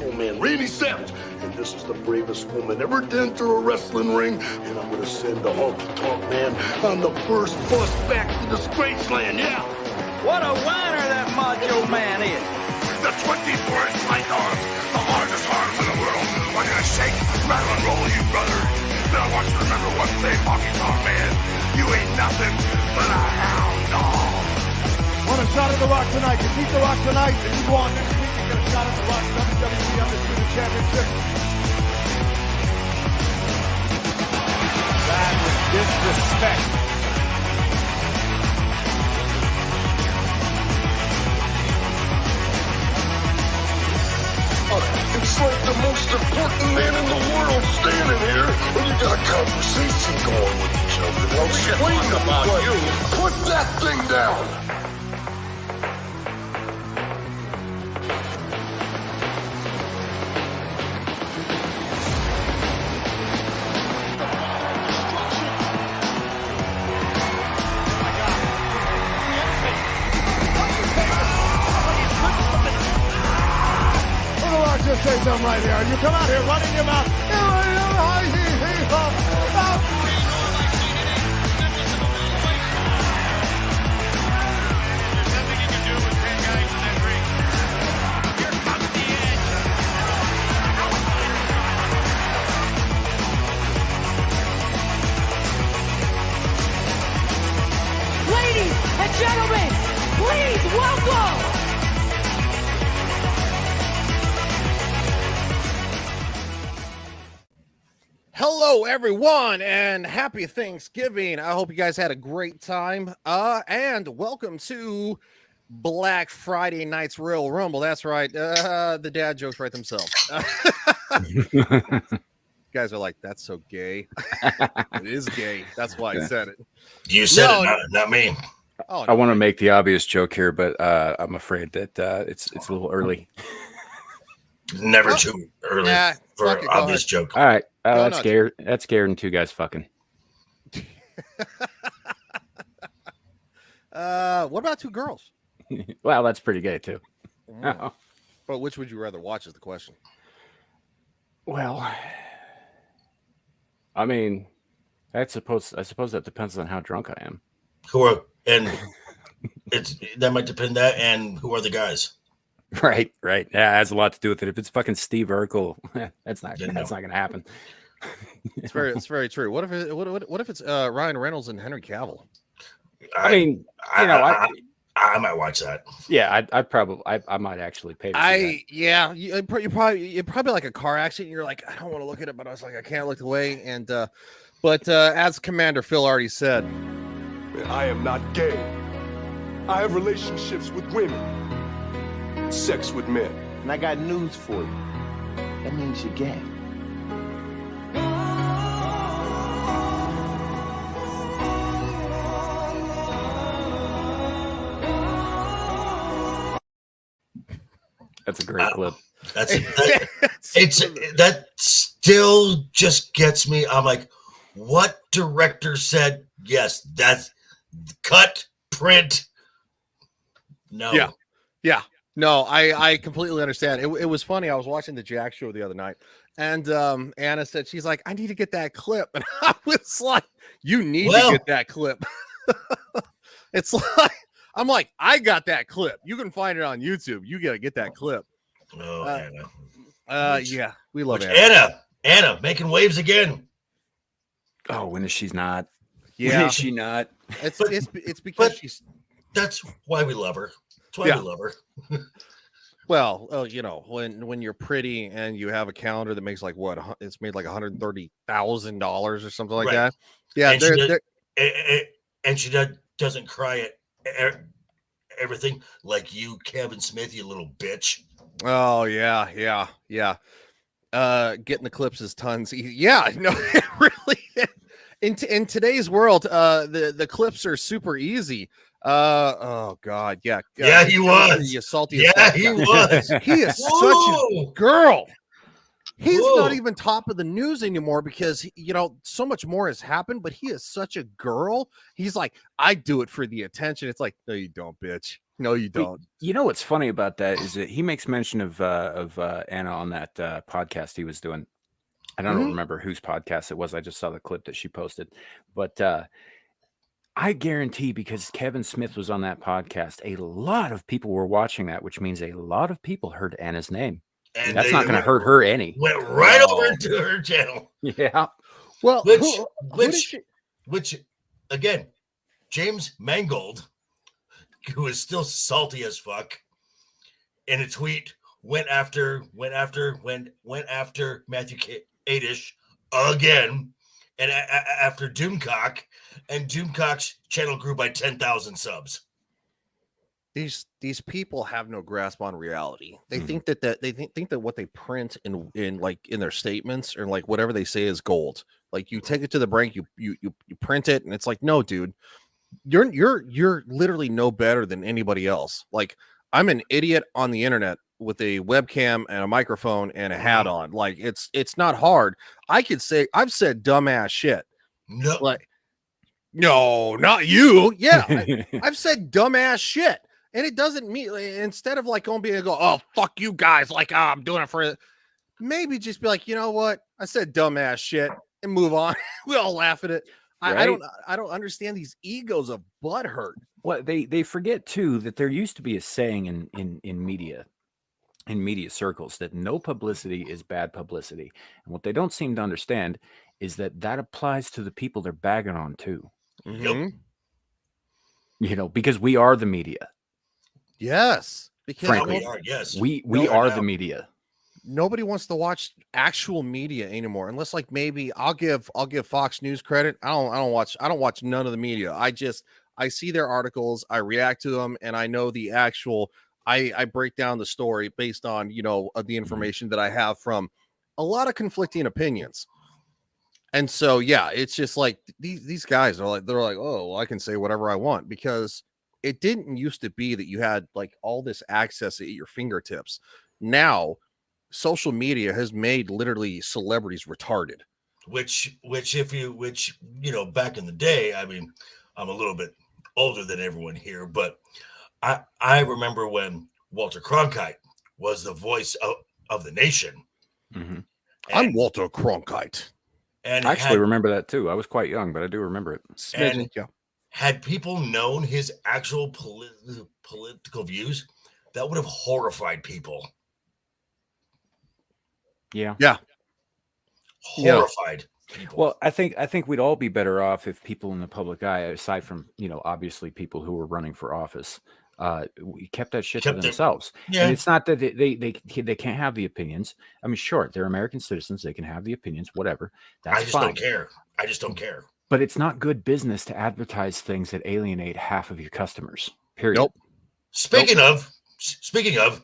macho man, Randy Savage. And this is the bravest woman ever to enter a wrestling ring. And I'm gonna send the honky-tonk man on the first bus back to Disgraceland, yeah. What a whiner that macho man is. The 24-inch light arms, the largest arms in the world, are gonna shake, rattle, and roll you, brother. But I want you to remember one thing, honky-tonk man. You ain't nothing but a hound dog. Want a shot at The Rock tonight? You beat The Rock tonight, and you go on next week and get a shot at The Rock WWE Undisputed Championship. That was disrespect. It's like the most important man in the world standing here, and you got a conversation going with each other. Now explain about you. Put that thing down. Just say something right here. You come out here running your mouth. Ladies and gentlemen, please welcome. Hello, everyone, and happy Thanksgiving. I hope you guys had a great time. And welcome to Black Friday night's Royal Rumble. That's right. The dad jokes right themselves. Guys are like, that's so gay. It is gay. That's why I said it. You said it, not me. Oh, I want to make the obvious joke here, but I'm afraid that it's a little early. Never too early for an obvious joke. All right. That's scared. That's scared and two guys fucking. What about two girls? Well, that's pretty gay too. But which would you rather watch is the question. Well, I mean, I suppose that depends on how drunk I am. That might depend that and who are the guys. Right. Yeah, it has a lot to do with it. If it's fucking Steve Urkel, that's not gonna happen. It's very true. What if it's Ryan Reynolds and Henry Cavill? I might watch that. Yeah, I might actually pay. You're probably like a car accident. You're like, I don't want to look at it, but I was like, I can't look away. And but as Commander Phil already said, I am not gay. I have relationships with women. Sex with men. And I got news for you. That means you're gay. That's a great clip. That still just gets me. I'm like, what director said yes? That's cut, print. No. Yeah. No, I completely understand. It was funny. I was watching the Jack show the other night, and Anna said, she's like, I need to get that clip. And I was like, you need to get that clip. It's like, I'm like, I got that clip. You can find it on YouTube. You got to get that clip. Oh, Anna. Yeah, we love Anna. Anna making waves again. Oh, when is she not? Yeah. When is she not? It's because she's. That's why we love her. That's why we love her. Well, when you're pretty and you have a calendar that makes like what it's made like $130,000 or something like that. Yeah, and she doesn't cry at everything like you, Kevin Smith, you little bitch. Oh yeah. Getting the clips is tons. Yeah, no, it really. In today's world, the clips are super easy. Oh God, yeah. Yeah, he was. You salty. Yeah, he was. He is such a girl. He's not even top of the news anymore because so much more has happened. But he is such a girl. He's like, I do it for the attention. It's like, no, you don't, bitch. No, you don't. You know what's funny about that is that he makes mention of Anna on that podcast he was doing. And I don't remember whose podcast it was. I just saw the clip that she posted. But I guarantee, because Kevin Smith was on that podcast, a lot of people were watching that, which means a lot of people heard Anna's name. And that's not going to hurt her any. Went right over to her channel. Yeah. Well, which again, James Mangold, who is still salty as fuck, in a tweet went after Matthew Kadish again, and after Doomcock, and Doomcock's channel grew by 10,000 subs. These people have no grasp on reality. They think that they think that what they print in their statements or like whatever they say is gold. Like you take it to the bank, you print it, and it's like, no, dude, you're literally no better than anybody else. Like, I'm an idiot on the internet with a webcam and a microphone and a hat on. Like, it's not hard. I could say I've said dumbass shit. No, like, no, not you. Yeah, I've said dumbass shit. And it doesn't mean, instead of like going to go, oh, fuck you guys, like, oh, I'm doing it for, maybe just be like, you know what? I said dumbass shit and move on. We all laugh at it. Right? I don't understand these egos of butthurt. Well, they forget too that there used to be a saying in media circles that no publicity is bad publicity. And what they don't seem to understand is that applies to the people they're bagging on too. Yep. You know, because we are the media. Yes, because frankly, we are the media. Nobody wants to watch actual media anymore, unless like maybe I'll give Fox News credit. I don't watch none of the media. I see their articles, I react to them, and I know the actual. I break down the story based on the information that I have from a lot of conflicting opinions. And so yeah, it's just like these guys are like, they're like, oh, well, I can say whatever I want, because it didn't used to be that you had like all this access at your fingertips. Now, social media has made literally celebrities retarded. Which back in the day, I mean, I'm a little bit older than everyone here, but I remember when Walter Cronkite was the voice of the nation. Mm-hmm. I'm Walter Cronkite. And I actually remember that too. I was quite young, but I do remember it. And had people known his actual political views, that would have horrified people. Yeah. Horrified people. Well, I think we'd all be better off if people in the public eye, aside from, obviously people who were running for office, we kept that shit to themselves. Yeah. And it's not that they can't have the opinions. I mean, sure, they're American citizens. They can have the opinions, whatever. That's fine. I just don't care. But it's not good business to advertise things that alienate half of your customers. Period. Nope. Speaking of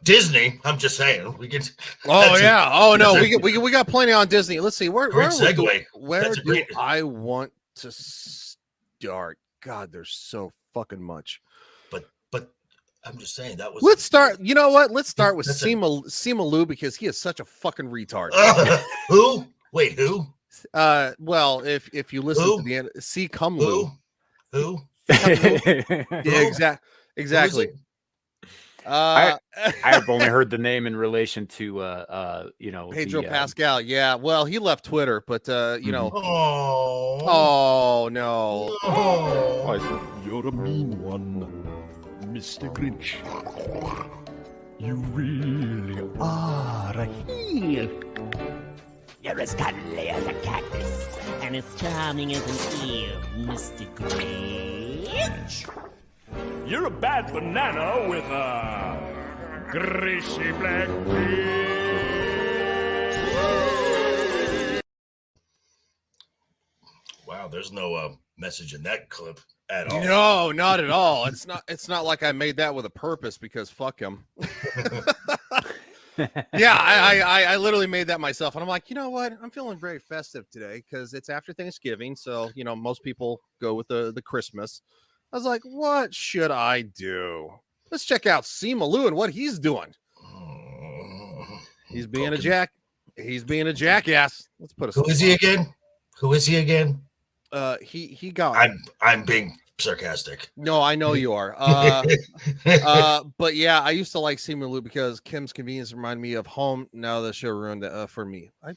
Disney, I'm just saying we can. Oh yeah. Oh no, we got plenty on Disney. Let's see where segue. Where do I want to start? God, there's so fucking much. But I'm just saying that was. Let's start. You know what? Let's start with Simalu, because he is such a fucking retard. Who? Wait, who? Well, if you listen to the end, Simalu. Who? Yeah, exactly. I've only heard the name in relation to Pedro Pascal. Yeah, well, he left Twitter, but Oh no. Oh. You're a mean one, Mr. Grinch. You really are a heel. You're as cuddly as a cactus and as charming as an eel, Mr. Grinch. You're a bad banana with a greasy black beard. Wow, there's no message in that clip at all. No, not at all. It's not like I made that with a purpose, because fuck him. Yeah, I literally made that myself, and I'm like, you know what? I'm feeling very festive today because it's after Thanksgiving, so most people go with the Christmas. I was like, what should I do? Let's check out Simalu and what he's doing. He's being a jackass. Let's put a. Who is he again? He got. I'm being sarcastic. No, I know you are. But yeah, I used to like Simu Liu because Kim's Convenience reminded me of home. Now the show ruined it for me. I'm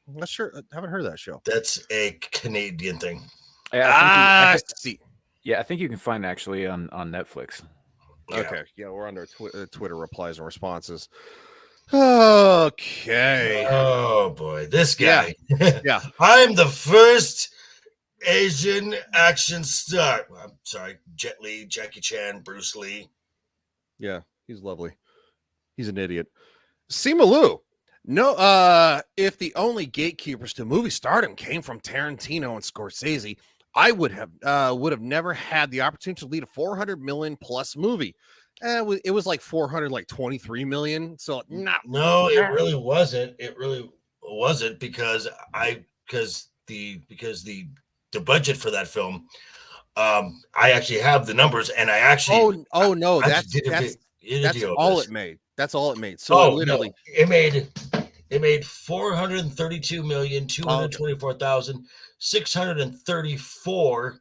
not sure. I haven't heard that show. That's a Canadian thing. Yeah, See. Yeah, I think you can find it actually on Netflix. Yeah. Okay. Yeah, we're under Twitter replies and responses. Okay. Oh boy, this guy. Yeah. I'm the first Asian action star. I'm sorry, Jet Li, Jackie Chan, Bruce Lee. Yeah, he's lovely. He's an idiot. Simu Liu. No, if the only gatekeepers to movie stardom came from Tarantino and Scorsese, I would have never had the opportunity to lead a 400 million plus movie. It was like 423 million. So No, it really wasn't. It really wasn't because the budget for that film. I actually have the numbers, and I actually no, that's all it made. That's all it made. So literally, no, it made $432,224,634.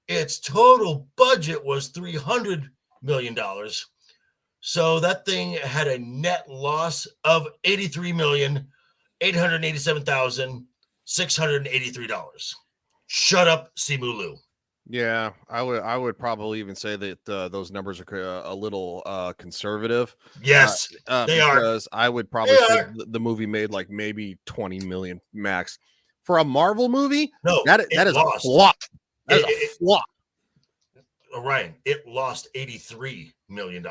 Its total budget was $300 million. So that thing had a net loss of $83,887,683. Shut up, Simu Liu. Yeah, I would probably even say that those numbers are a little conservative. Yes, they are. Because I would probably say the movie made like maybe 20 million max. For a Marvel movie, no, that is a flop. That is a flop. Ryan, it lost $83 million.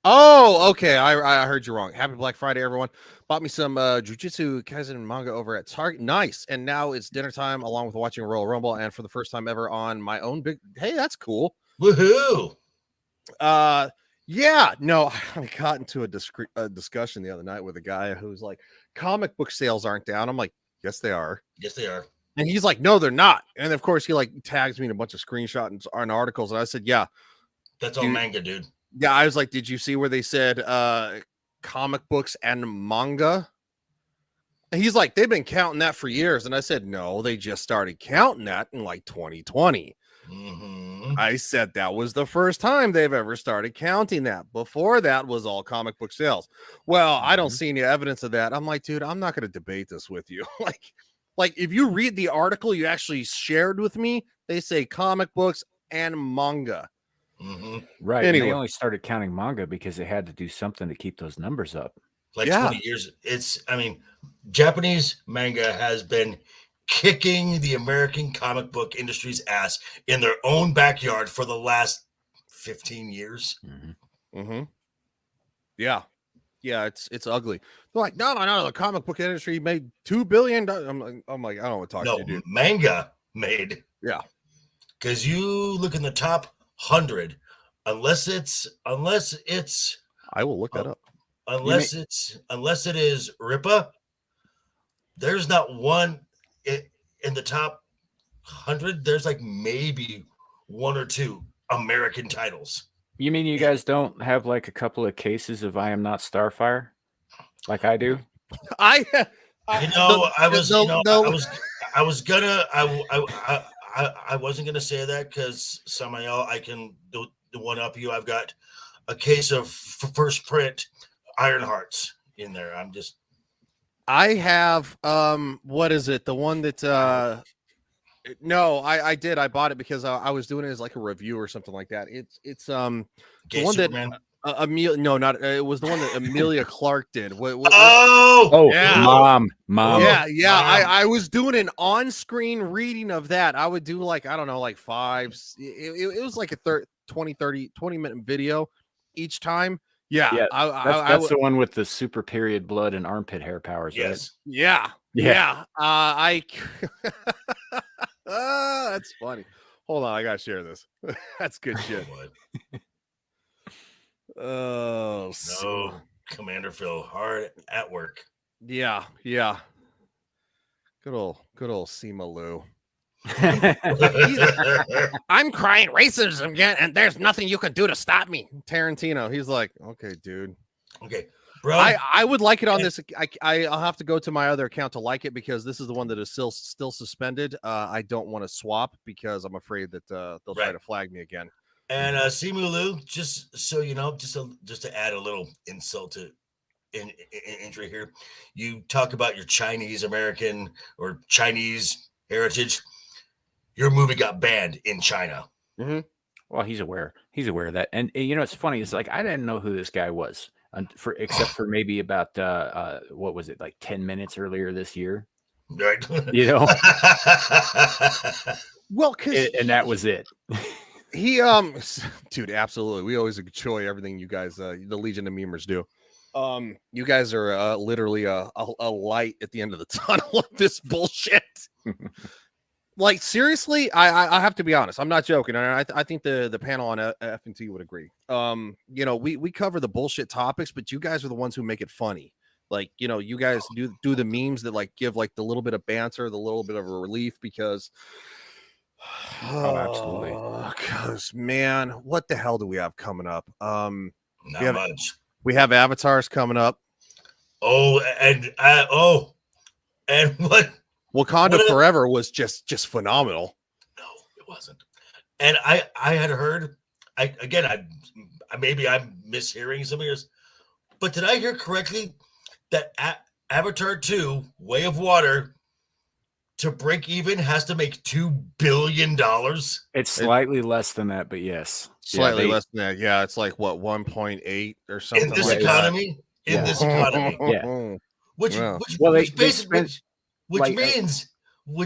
Oh, okay. I heard you wrong. Happy Black Friday, everyone. Bought me some Jujutsu Kaisen manga over at Target. Nice. And now it's dinner time along with watching Royal Rumble. And for the first time ever on my own big, hey, that's cool. Woohoo. Yeah, no, I got into a discussion the other night with a guy who's like, comic book sales aren't down. I'm like, yes, they are. Yes, they are. And he's like, no, they're not. And of course, he like tags me in a bunch of screenshots and articles. And I said, yeah. That's all manga, dude. Yeah, I was like, did you see where they said comic books and manga? And he's like, they've been counting that for years. And I said, no, they just started counting that in like 2020. Mm-hmm. I said that was the first time they've ever started counting that. Before that was all comic book sales. Well, I don't see any evidence of that. I'm like, dude, I'm not going to debate this with you. Like if you read the article you actually shared with me, they say comic books and manga. Mm-hmm. Right. Anyway. They only started counting manga because they had to do something to keep those numbers up. Like 20 years. Japanese manga has been kicking the American comic book industry's ass in their own backyard for the last 15 years. Mm-hmm. Mm-hmm. Yeah. Yeah, it's ugly. They're like, no, the comic book industry made $2 billion. I'm like, I don't want to talk to you, dude. Manga made. Yeah. Because you look in the top 100, unless it's I will look that up. Unless it is Rippa, there's not one in the top 100. There's like maybe one or two American titles. You mean you guys don't have like a couple of cases of I Am Not Starfire like I do? I wasn't gonna say that because Samiel, I can do one up you. I've got a case of first print Iron Hearts in there. I have what is it? The one that no, I did. I bought it because I was doing it as like a review or something like that. It's the one Superman? that Amelia, no, not it was the one that Amelia Clark did. Oh, yeah. Mom. Yeah. Mom. I was doing an on-screen reading of that. I would do like, I don't know, like it was like a 20-minute video each time. Yeah. That's the one with the super period blood and armpit hair powers. Yes. Right? Yeah. That's funny. Hold on, I gotta share this. That's good shit. Oh no, Commander Phil hard at work. Yeah. Good old Simu Liu. I'm crying racism again, and there's nothing you can do to stop me. Tarantino, he's like, okay, dude. Okay, bro. I would like it on this. I'll have to go to my other account to like it because this is the one that is still suspended. I don't want to swap because I'm afraid that they'll try to flag me again. And Simu, just so you know, just to add a little insult to injury here, you talk about your Chinese American or Chinese heritage. Your movie got banned in China. Mm-hmm. Well, he's aware. He's aware of that. And you know, it's funny. It's like I didn't know who this guy was except for maybe about what was it, like 10 minutes earlier this year, right? You know. Well, and that was it. He dude, absolutely. We always enjoy everything you guys, the Legion of Memers do. You guys are literally a light at the end of the tunnel of this bullshit. Like, seriously, I have to be honest. I'm not joking. And I think the panel on F&T would agree. You know, we cover the bullshit topics, but you guys are the ones who make it funny. Like, you know, you guys do the memes that like give like the little bit of banter, the little bit of a relief because absolutely. Because man, what the hell do we have coming up? Not much. We have avatars coming up. And what? Wakanda Forever was just phenomenal. No, it wasn't. And I had heard, maybe I'm mishearing some of yours, but did I hear correctly that Avatar 2, Way of Water, to break even has to make $2 billion? It's slightly less than that, but yes. Slightly less than that. Yeah, it's like what, 1.8 or something. In this economy? In this economy. Yeah. Which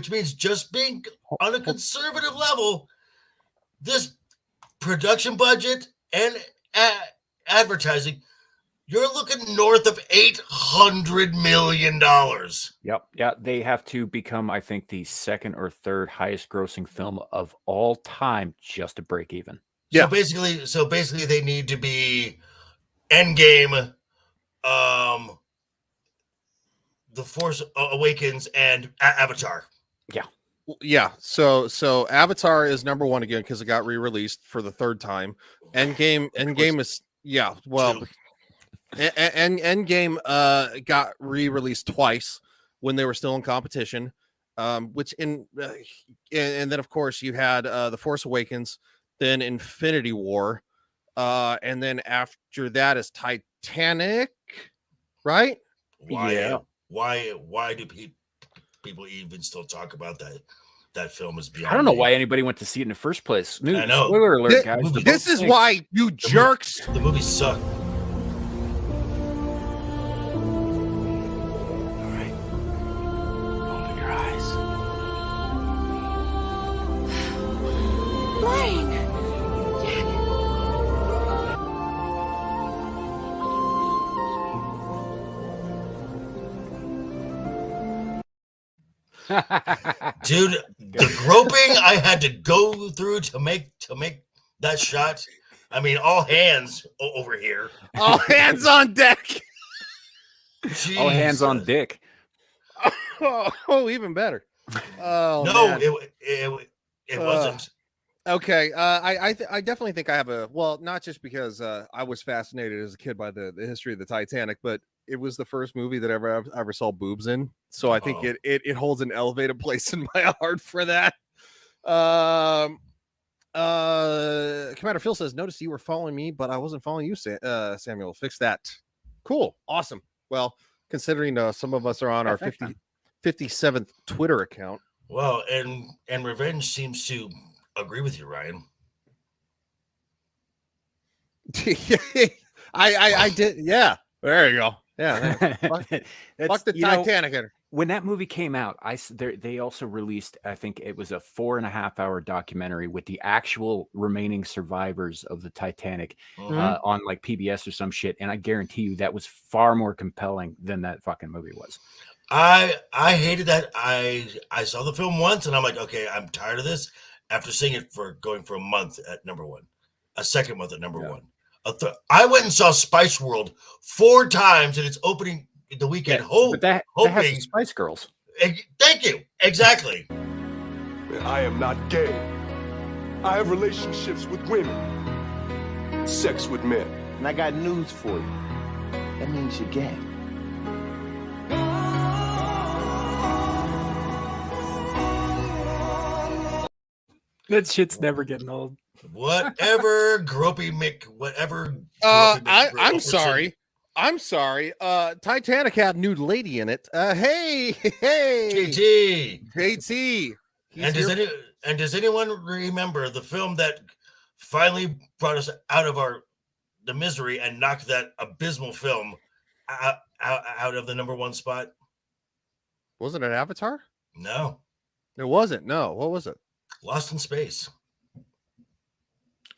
means just being on a conservative level, this production budget and advertising, you're looking north of $800 million. Yep. Yeah. They have to become, I think, the second or third highest grossing film of all time just to break even. So basically they need to be Endgame, The Force Awakens, and Avatar. Yeah. So Avatar is number one again because it got re-released for the third time. Endgame is Endgame got re-released twice when they were still in competition. And then of course you had The Force Awakens, then Infinity War, and then after that is Titanic, right? Why do people even still talk about that film? Is beyond. I don't know why anybody went to see it in the first place. I know. Spoiler alert, guys. This is why you jerks. The movie sucked. All right. Open your eyes. Blaine! Dude, the groping I had to go through to make that shot. I mean, all hands over here. All hands on deck. Jeez. All hands on dick. Oh, even better. Oh no, man. it wasn't. Okay, I definitely think I have not just because I was fascinated as a kid by the history of the Titanic, but it was the first movie that I ever saw boobs in, so I think it holds an elevated place in my heart for that. Commander Phil says, "Notice you were following me, but I wasn't following you, Samuel. Fix that." Cool, awesome. Well, considering some of us are on our 57th Twitter account. Well, and Revenge seems to agree with you, Ryan. I did, yeah. There you go. Yeah, fuck the Titanic. When that movie came out, they also released, I think it was a 4.5-hour documentary with the actual remaining survivors of the Titanic on like PBS or some shit, and I guarantee you that was far more compelling than that fucking movie was. I hated that. I saw the film once, and I'm like, okay, I'm tired of this. After seeing it going for a month at number one, a second month at number one. I went and saw Spice World 4 times in its opening the weekend. But that has the Spice Girls. Thank you. Exactly. I am not gay. I have relationships with women, sex with men. And I got news for you. That means you're gay. That shit's never getting old. Whatever, Gropey Mick, whatever. I'm sorry. I'm sorry. Titanic had a nude lady in it. Hey, JT. And does anyone remember the film that finally brought us out of the misery and knocked that abysmal film out of the #1 spot? Wasn't it Avatar? No, it wasn't. No, what was it? Lost in Space.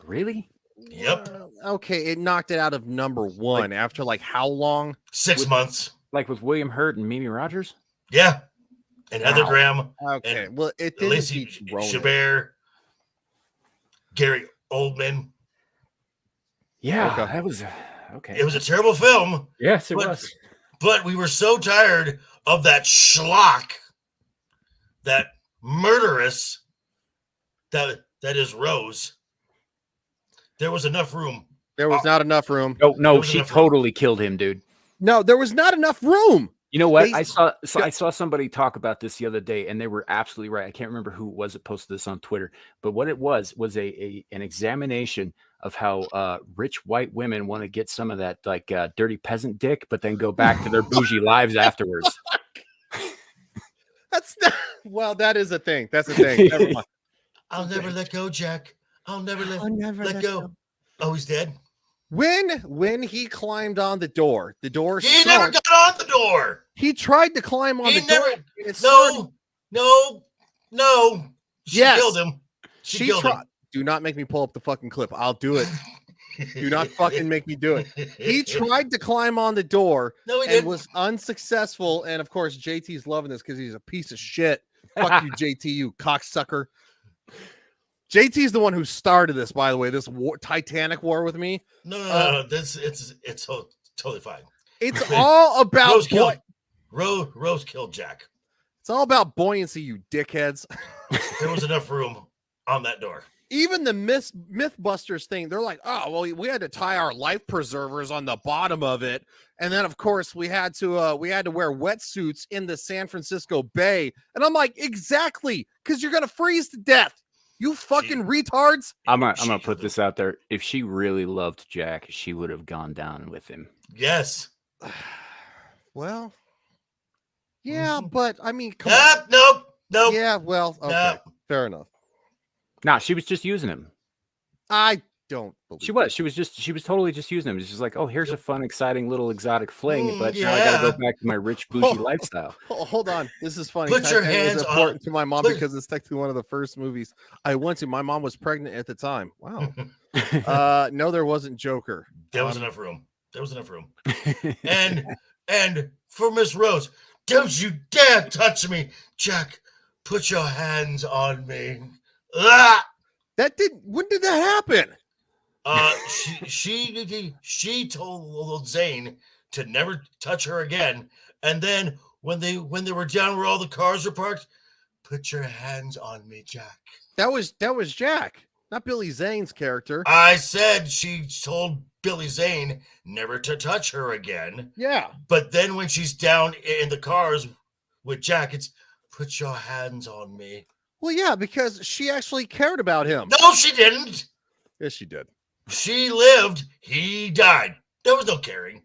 Really? Yep. Okay, it knocked it out of #1 after like how long? 6 months. Like with William Hurt and Mimi Rogers? Yeah. And Heather Graham. Okay, and well, it didn't Lacey Chabert, Gary Oldman. Yeah, that was okay. It was a terrible film. Yes, it was. But we were so tired of that schlock, that murderous, that is Rose. There was enough room. There was not enough room. No, she totally killed him, dude. No, there was not enough room. You know what? I saw somebody talk about this the other day, and they were absolutely right. I can't remember who it was that posted this on Twitter, but what it was an examination of how rich white women want to get some of that like dirty peasant dick, but then go back to their bougie lives afterwards. That's not, well, that is a thing. That's a thing. Never mind. I'll never let go, Jack. I'll never let go. Oh, he's dead. When he climbed on the door he never got on the door. He tried to climb on the door. No. She killed him. She killed him. Do not make me pull up the fucking clip. I'll do it. Do not fucking make me do it. He tried to climb on the door and was unsuccessful. And of course, JT's loving this because he's a piece of shit. Fuck you, JT, you cocksucker. JT's the one who started this, by the way, this Titanic war with me. No. It's totally fine. It's all about Rose killed Jack. It's all about buoyancy, you dickheads. There was enough room on that door. Even the Mythbusters thing, they're like, oh, well, we had to tie our life preservers on the bottom of it. And then, of course, we had to wear wetsuits in the San Francisco Bay. And I'm like, exactly, because you're going to freeze to death. You fucking retards. I'm gonna put this out there. If she really loved Jack, she would have gone down with him. Yes. Well, yeah, but I mean, come on. Nope. Yeah, well, okay, fair enough. Nah, she was just using him. I don't believe she was totally just using him. It's just like, oh, here's a fun, exciting little exotic fling, but now I gotta go back to my rich bougie lifestyle. Hold on, this is funny. Put your hands important to my mom because it's technically one of the first movies I went to. My mom was pregnant at the time. Wow. No, there wasn't Joker. There was enough room. And for Miss Rose, don't you dare touch me, Jack. Put your hands on me. Ah! When did that happen? She told Zane to never touch her again. And then when they were down where all the cars were parked, put your hands on me, Jack. That was Jack, not Billy Zane's character. I said she told Billy Zane never to touch her again. Yeah. But then when she's down in the cars with Jack, it's put your hands on me. Well, yeah, because she actually cared about him. No, she didn't. Yes, she did. She lived. He died. There was no caring.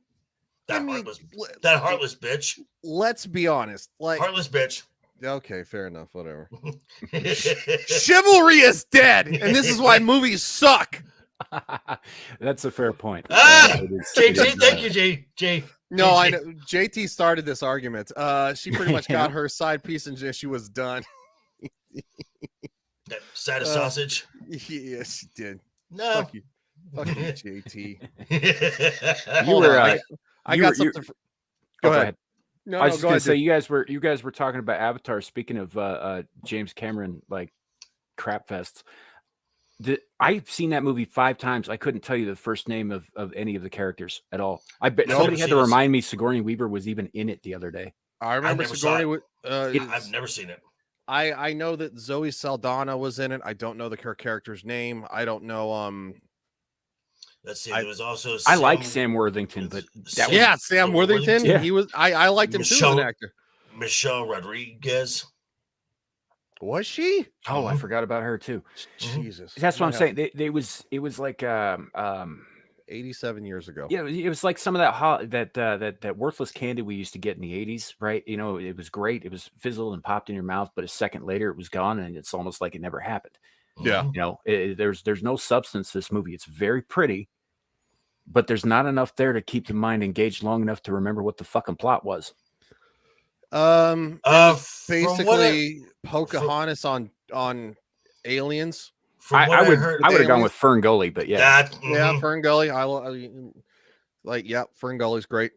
Heartless bitch. Let's be honest. Like heartless bitch. Okay, fair enough. Whatever. Chivalry is dead, and this is why movies suck. That's a fair point. JT, thank you, J. No, I know. JT started this argument. She pretty much got her side piece, and she was done. That side of sausage. Yes, she did. No, fuck you, JT. You were. I got something. Go ahead. No, I was just gonna say you guys were talking about Avatar. Speaking of James Cameron, like crap fests. I've seen that movie 5 times. I couldn't tell you the first name of any of the characters at all. I bet somebody had to remind me Sigourney Weaver was even in it the other day. I remember Sigourney. I've never seen it. I know that Zoe Saldana was in it. I don't know her character's name. I don't know Let's see. There was also I like Sam Worthington, but that was, Yeah, Sam Worthington. Yeah. He was. I liked him too as an actor. Michelle Rodriguez. Was she? Oh, I forgot about her too. Jesus, That's what I'm saying. It was like 87 years ago. Yeah, it was like some of that worthless candy we used to get in the 80s, right? You know, it was great. It was fizzled and popped in your mouth, but a second later it was gone, and it's almost like it never happened. Yeah. You know, there's no substance to this movie. It's very pretty, but there's not enough there to keep the mind engaged long enough to remember what the fucking plot was. Basically Pocahontas on aliens. I would have gone with Fern Gully, but yeah. Yeah, Fern Gully. Fern Gully's great.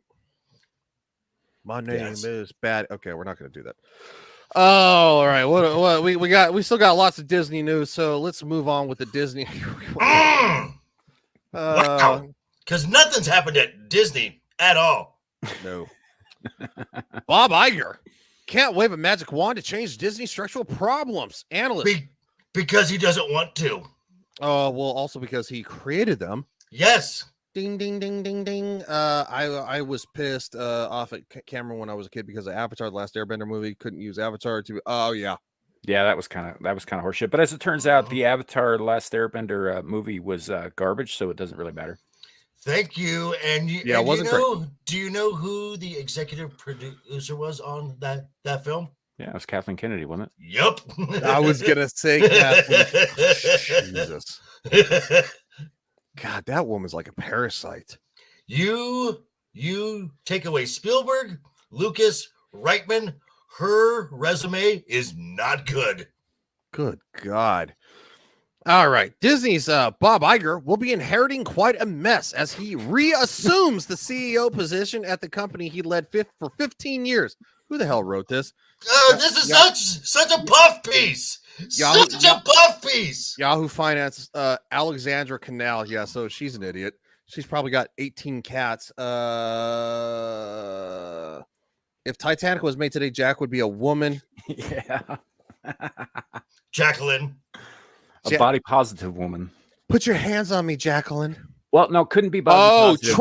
My name is Bad. Okay, we're not going to do that. Oh, all right. What we got? We still got lots of Disney news, so let's move on with the Disney. Because nothing's happened at Disney at all. No. Bob Iger can't wave a magic wand to change Disney structural problems. Analyst. Because he doesn't want to. Oh, well, also because he created them. Yes. Ding, ding, ding, ding, ding. I was pissed off at Cameron when I was a kid because of Avatar, the last Airbender movie. Couldn't use Avatar to. Oh, yeah. Yeah, that was kind of horseshit. But as it turns out, the Avatar, the last Airbender movie was garbage, so it doesn't really matter. Thank you. And you, yeah, and it wasn't great. Do you know who the executive producer was on that film? Yeah, it was Kathleen Kennedy, wasn't it? Yep. I was gonna say Kathleen. Jesus. God, that woman's like a parasite. You take away Spielberg, Lucas, Reitman. Her resume is not good. Good God. All right. Disney's Bob Iger will be inheriting quite a mess as he reassumes the CEO position at the company he led for 15 years. Who the hell wrote this? This is such a puff piece. Such a puff piece. Yahoo Finance, Alexandra Canal. Yeah, so she's an idiot. She's probably got 18 cats. If Titanic was made today, Jack would be a woman. Yeah. Jacqueline. A body positive woman. Put your hands on me, Jacqueline. Well, no, couldn't be body positive.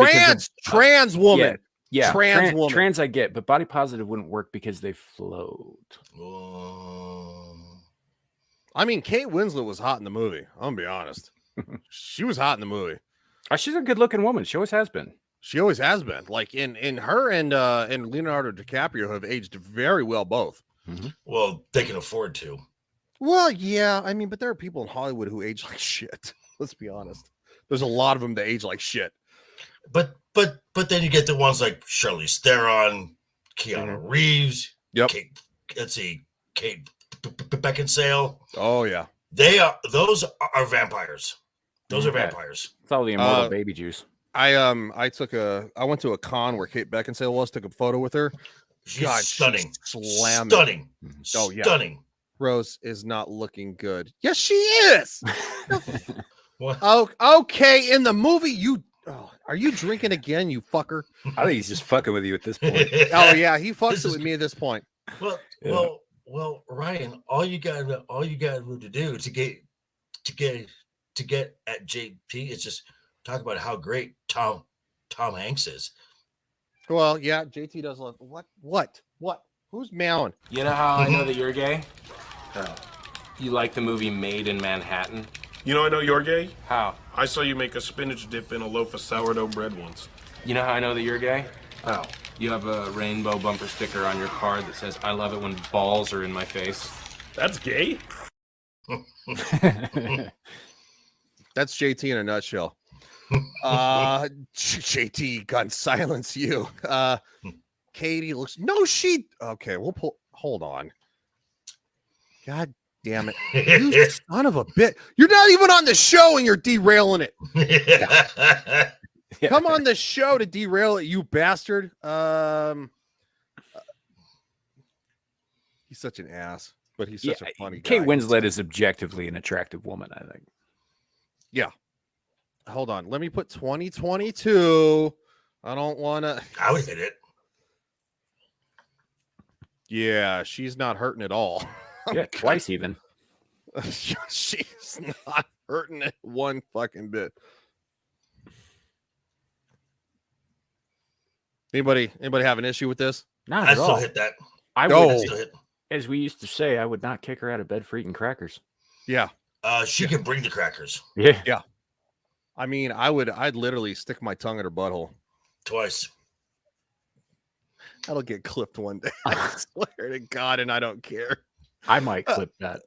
Trans woman. Yeah, trans woman. Trans I get, but body positive wouldn't work because they float. I mean, Kate Winslet was hot in the movie. I'm gonna be honest. She was hot in the movie. She's a good-looking woman. She always has been. She always has been. Like in her and Leonardo DiCaprio have aged very well both. Mm-hmm. Well, they can afford to. Well, yeah. I mean, but there are people in Hollywood who age like shit. Let's be honest. There's a lot of them that age like shit. But then you get the ones like Charlize Theron, Keanu Reeves. Yep. Kate Beckinsale. Oh yeah. Those are vampires. Those are vampires. It's all the immortal baby juice. I went to a con where Kate Beckinsale was, took a photo with her. She's stunning. She's slamming. Stunning. Oh yeah. Stunning. Rose is not looking good. Yes, she is. What? Oh, okay. In the movie, are you drinking again, you fucker? I think he's just fucking with you at this point. Oh yeah, he fucks with me at this point. Well, Ryan, all you got to do to get at JP is just talk about how great Tom Hanks is. Well, yeah, JT does love what? Who's meowing? You know how I know that you're gay? You like the movie Made in Manhattan? You know I know you're gay? How? I saw you make a spinach dip in a loaf of sourdough bread once. You know how I know that you're gay? How? You have a rainbow bumper sticker on your car that says, "I love it when balls are in my face." That's gay? That's JT in a nutshell. JT gun silence you. Katie looks okay, hold on. God damn it. You son of a bit. You're not even on the show and you're derailing it. Come on the show to derail it, you bastard. He's such an ass, but he's such a funny guy. Kate Winslet is objectively an attractive woman, I think. Yeah. Hold on. Let me put 2022. I don't want to. I would hit it. Yeah, she's not hurting at all. Yeah, twice even. She's not hurting it one fucking bit. Anybody have an issue with this? Not I at still all. hit that. I Go. would, Still hit. as we used to say, I would not kick her out of bed for eating crackers. Yeah. She can bring the crackers. Yeah. I mean, I'd literally stick my tongue in her butthole. Twice. That'll get clipped one day. I swear to God, and I don't care. I might clip that.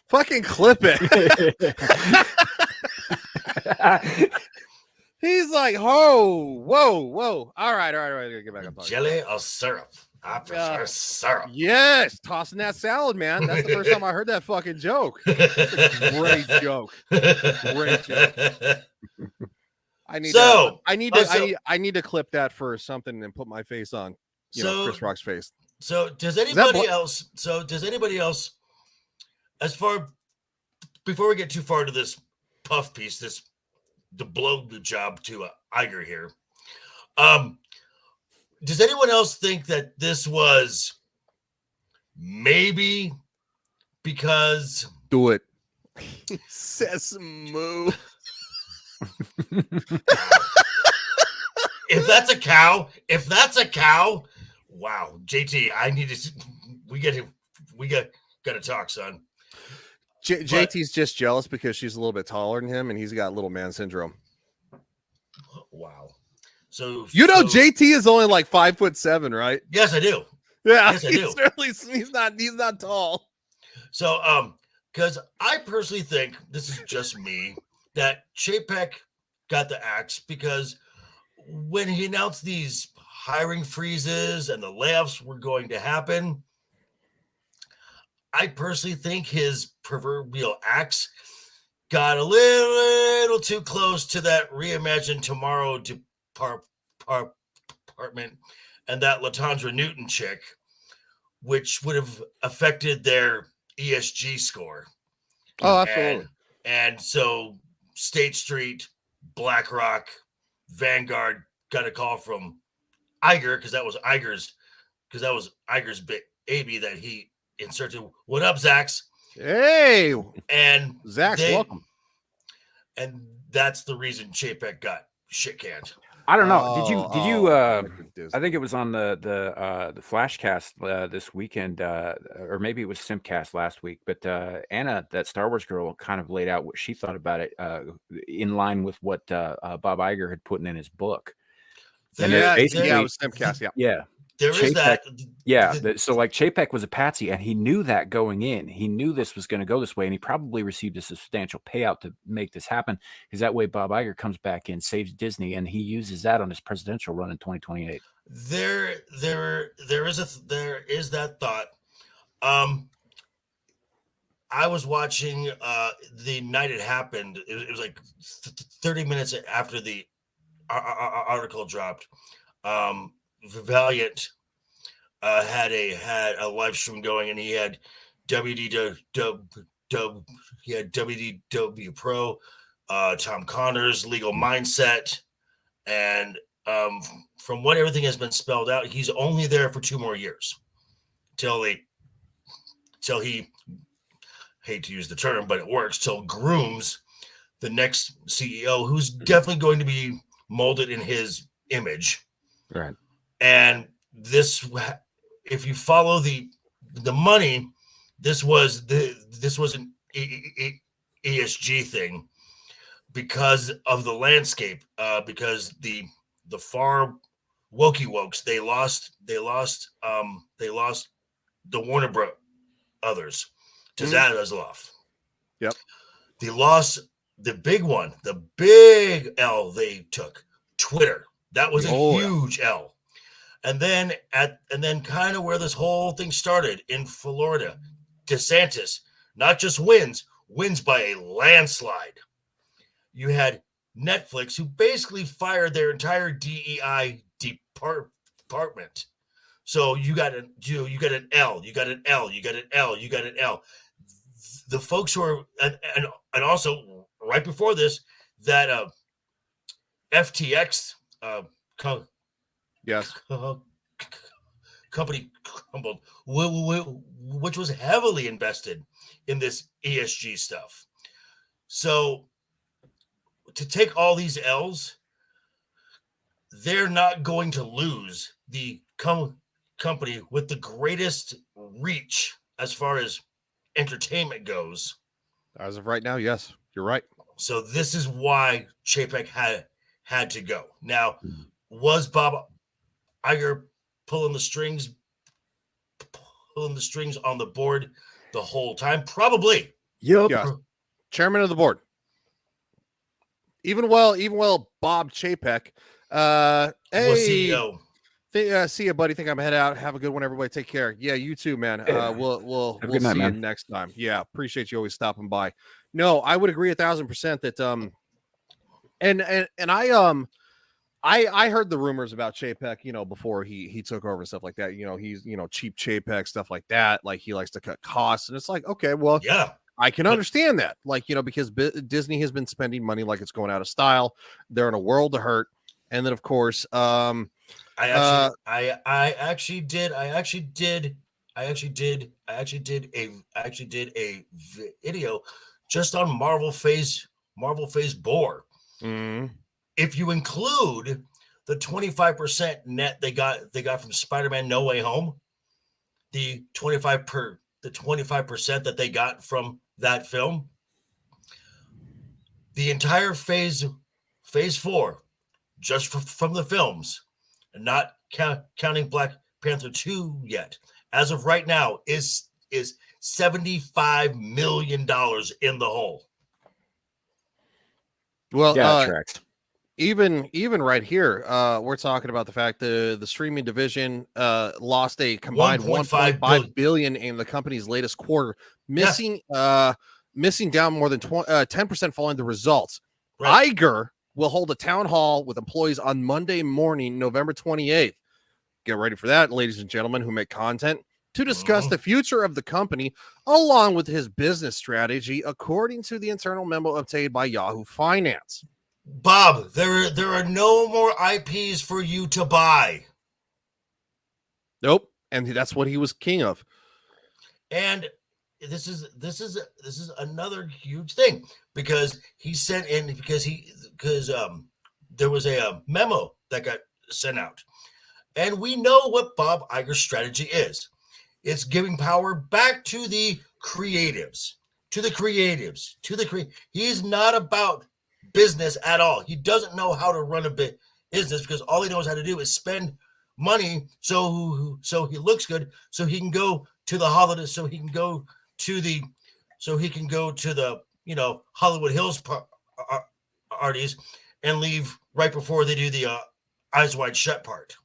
Fucking clip it. He's like, whoa. All right. Get back on. Jelly or syrup? I prefer syrup. Yes, tossing that salad, man. That's the first time I heard that fucking joke. Great joke. I need to clip that for something and put my face on. Chris Rock's face. So does anybody else? Before we get too far to this puff piece, the blow job to Iger here. Does anyone else think that this was maybe because do it? He says moo. If that's a cow, wow, JT, we got to talk, son. JT's just jealous because she's a little bit taller than him and he's got little man syndrome. Wow. So JT is only like 5'7", right? Yes, I do. Yeah, yes, I do. He's not tall. So because I personally think, this is just me, that Chapek got the axe because when he announced these hiring freezes and the layoffs were going to happen, I personally think his proverbial axe got a little too close to that Reimagine Tomorrow department and that LaTondra Newton chick, which would have affected their ESG score. Oh, absolutely. And so State Street, BlackRock, Vanguard got a call from Iger because that was Iger's baby that he inserted. What up, Zax? Hey, and Zax, welcome. And that's the reason Chapek got shit canned. I don't know. Did you? I think it was on the Flashcast this weekend, or maybe it was Simcast last week. But Anna, that Star Wars girl, kind of laid out what she thought about it, in line with what Bob Iger had put in his book. And it was Simcast. There is that. Yeah. So like Chapek was a patsy, and he knew that going in. He knew this was going to go this way, and he probably received a substantial payout to make this happen. Because that way, Bob Iger comes back in, saves Disney, and he uses that on his presidential run in 2028. There is that thought. I was watching the night it happened. It was like 30 minutes after the article dropped. Valiant had a live stream going, and he had WDW Pro, Tom Connors, Legal Mindset, and from what everything has been spelled out, he's only there for 2 more years till he, hate to use the term, but it works, till grooms the next CEO, who's definitely going to be molded in his image. Right. And this, if you follow the money, this was an ESG thing because of the landscape, because the far wokey wokes, they lost the Warner Brothers to Zaslav. Yep. They lost the big one, the big L they took, Twitter. That was a huge L. And then kind of where this whole thing started in Florida, DeSantis not just wins by a landslide. You had Netflix, who basically fired their entire DEI department. So you got an L, you got an L, you got an L, you got an L. The folks who are and also right before this, that FTX yes, company crumbled, which was heavily invested in this ESG stuff. So to take all these L's, they're not going to lose the company with the greatest reach as far as entertainment goes. As of right now, yes, you're right. So this is why Chapek had to go. Now, was Bob Iger pulling the strings on the board the whole time? Probably. Yep. Yeah. Chairman of the board. Even well, Bob Chapek. Hey, CEO. See you, buddy. Think I'm head out. Have a good one, everybody. Take care. Yeah, you too, man. We'll Have a good night, see man. you next time. Yeah, appreciate you always stopping by. No, I would agree 1,000% that and I heard the rumors about Chapek, before he took over and stuff like that. He's cheap Chapek, stuff like that. Like he likes to cut costs, and it's like, okay, well, yeah, I can understand that. Like because Disney has been spending money like it's going out of style. They're in a world to hurt, and then of course, I actually did a video just on Marvel Phase Bore. Mm-hmm. If you include the 25% net they got from Spider-Man No Way Home, the 25% that they got from that film, the entire phase 4, just from the films, and not counting Black Panther 2 yet, as of right now, is $75 million in the hole. Well, yeah, tracks. Even right here, we're talking about the fact the streaming division lost a combined 1.5 billion in the company's latest quarter, missing down more than 10% following the results. Right. Iger will hold a town hall with employees on Monday morning, November 28th. Get ready for that, ladies and gentlemen who make content, to discuss the future of the company along with his business strategy, according to the internal memo obtained by Yahoo Finance. Bob, there are no more IPs for you to buy. Nope, and that's what he was king of. And this is another huge thing because he sent in because there was a memo that got sent out, and we know what Bob Iger's strategy is. It's giving power back to the creatives, He is not about business at all. He doesn't know how to run a business because all he knows how to do is spend money so he looks good, so he can go to the holidays, so he can go to the Hollywood Hills parties and leave right before they do the Eyes Wide Shut part.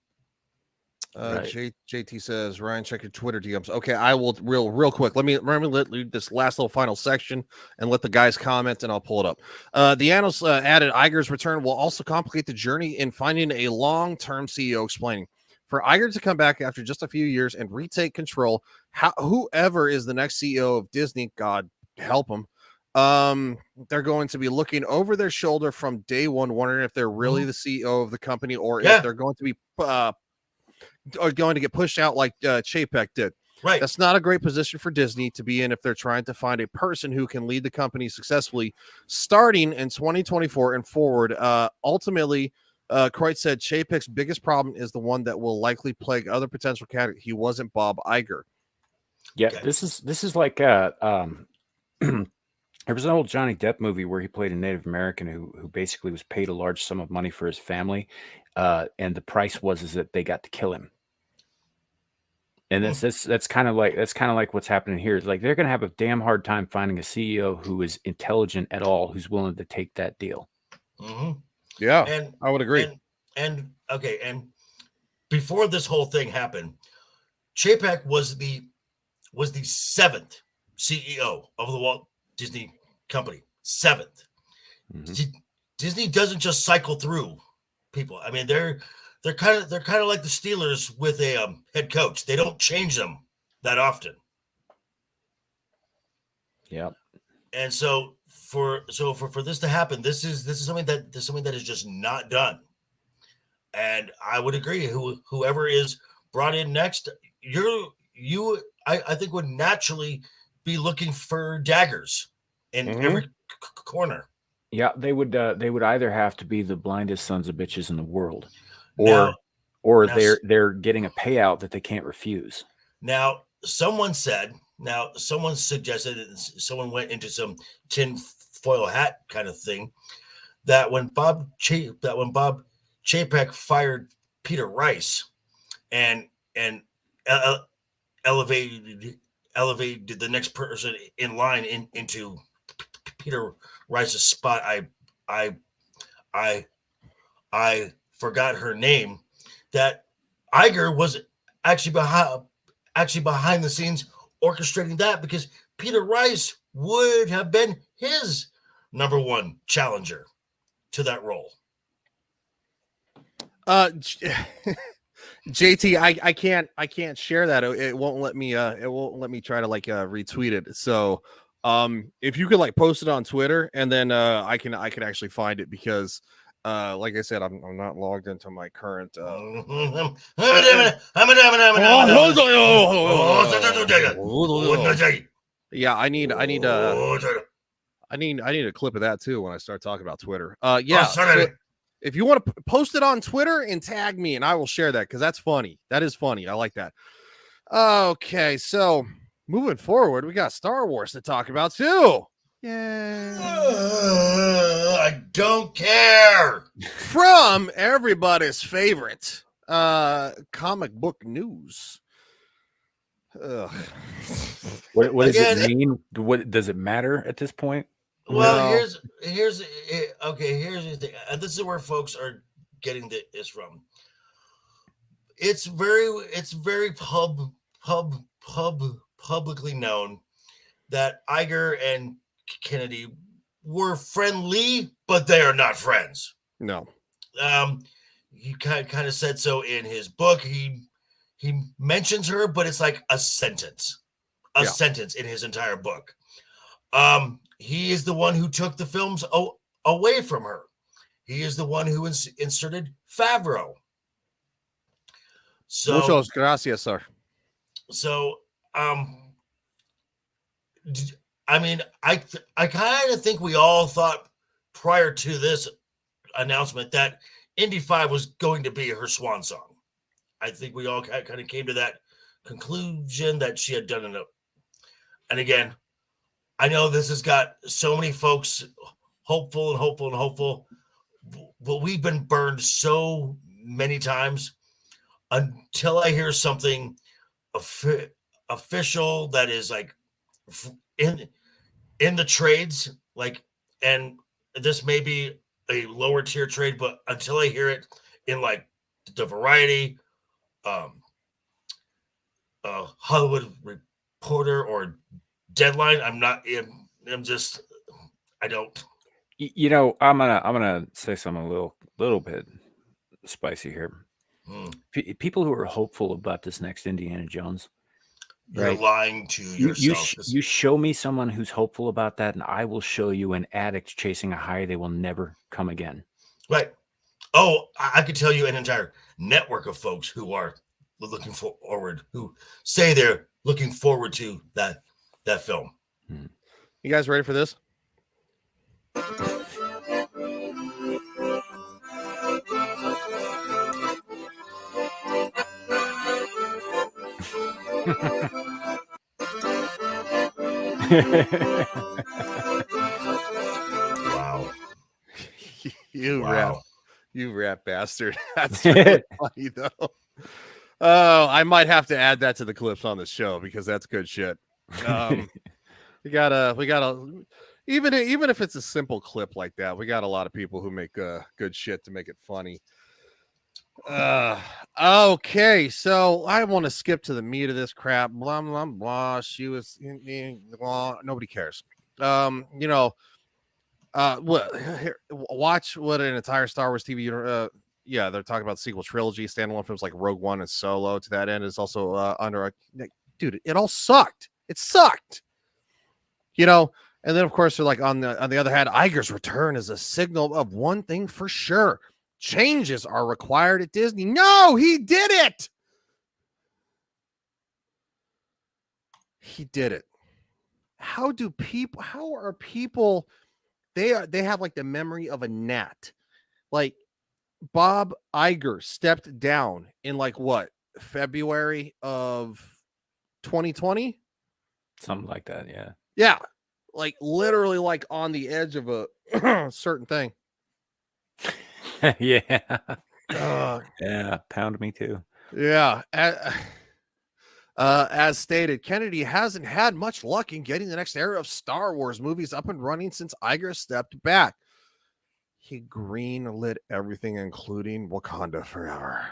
Right. JT says, Ryan, check your Twitter DMs. Okay, I will real quick. Let me leave this last little final section and let the guys comment, and I'll pull it up. The analyst added, Iger's return will also complicate the journey in finding a long-term CEO, explaining, for Iger to come back after just a few years and retake control, whoever is the next CEO of Disney, God help them, they're going to be looking over their shoulder from day one, wondering if they're really the CEO of the company or if they're going to be are going to get pushed out like Chapek did. Right. That's not a great position for Disney to be in if they're trying to find a person who can lead the company successfully starting in 2024 and forward. Ultimately, Croyd said Chapek's biggest problem is the one that will likely plague other potential candidates. He wasn't Bob Iger. Yeah, okay. This is like there was an old Johnny Depp movie where he played a Native American who basically was paid a large sum of money for his family, and the price was that they got to kill him. And that's kind of like what's happening here. It's like they're going to have a damn hard time finding a CEO who is intelligent at all, who's willing to take that deal. Mm-hmm. Yeah, and I would agree. And before this whole thing happened, Chapek was the 7th CEO of the Walt Disney Company. 7th. Mm-hmm. Disney doesn't just cycle through people. I mean, they're kind of like the Steelers with a head coach. They don't change them that often. Yeah. And so for this to happen, this is something that is just not done. And I would agree. Whoever is brought in next, I think would naturally be looking for daggers in every corner. Yeah, they would either have to be the blindest sons of bitches in the world, or now, they're getting a payout that they can't refuse. Now, someone suggested, someone went into some tin foil hat kind of thing, that when Bob Chapek fired Peter Rice and elevated the next person in line into Peter Rice's spot. I forgot her name. That Iger was actually behind the scenes orchestrating that, because Peter Rice would have been his number one challenger to that role. JT, I can't share that. It won't let me try to like retweet it. So if you could like post it on Twitter, and then I can actually find it, because like I said, I'm not logged into my current yeah, I need a clip of that too when I start talking about Twitter. Yeah. So if you want to post it on Twitter and tag me, and I will share that, because that's funny. That is funny. I like that. Okay, so moving forward, we got Star Wars to talk about too. Yeah. I don't care. From everybody's favorite comic book news. Ugh. What does it mean? What does it matter at this point? Well, here's the thing. This is where folks are getting this from. It's very publicly known that Iger and Kennedy were friendly, but they are not friends. No. He kind of said so in his book. He mentions her, but it's like a sentence in his entire book. He is the one who took the films away from her. He is the one who inserted Favreau. So, muchas gracias, sir. So, I mean, I kind of think we all thought prior to this announcement that Indy 5 was going to be her swan song. I think we all kind of came to that conclusion that she had done enough. And again, I know this has got so many folks hopeful, but we've been burned so many times until I hear something official that is like in the trades, like, and this may be a lower tier trade, but until I hear it in like the Variety, Hollywood Reporter, or Deadline, I don't. You know, I'm gonna say something a little bit spicy here. People who are hopeful about this next Indiana Jones, you're lying to yourself. You show me someone who's hopeful about that, and I will show you an addict chasing a high they will never come again. Right. Oh, I could tell you an entire network of folks who are looking forward, who say they're looking forward to that film. You guys ready for this? Wow. You rap bastard. That's really funny though. Oh, I might have to add that to the clips on the show, because that's good shit. We gotta even if it's a simple clip like that, we got a lot of people who make good shit to make it funny. Okay, so I want to skip to the meat of this crap. Blah blah blah. She was blah, nobody cares. Watch what an entire Star Wars TV they're talking about sequel trilogy, standalone films like Rogue One and Solo. To that end, is also under dude. It all sucked. It sucked. And then of course they're like on the other hand, Iger's return is a signal of one thing for sure: changes are required at Disney. No, he did it. He did it. How are people? They have like the memory of a gnat. Like, Bob Iger stepped down in like what, February of 2020? Something like that, yeah. Yeah. Like literally like on the edge of a certain thing. Yeah. Uh, Yeah, pound me too. yeah. As stated, Kennedy hasn't had much luck in getting the next era of Star Wars movies up and running since Iger stepped back. He greenlit everything, including Wakanda Forever.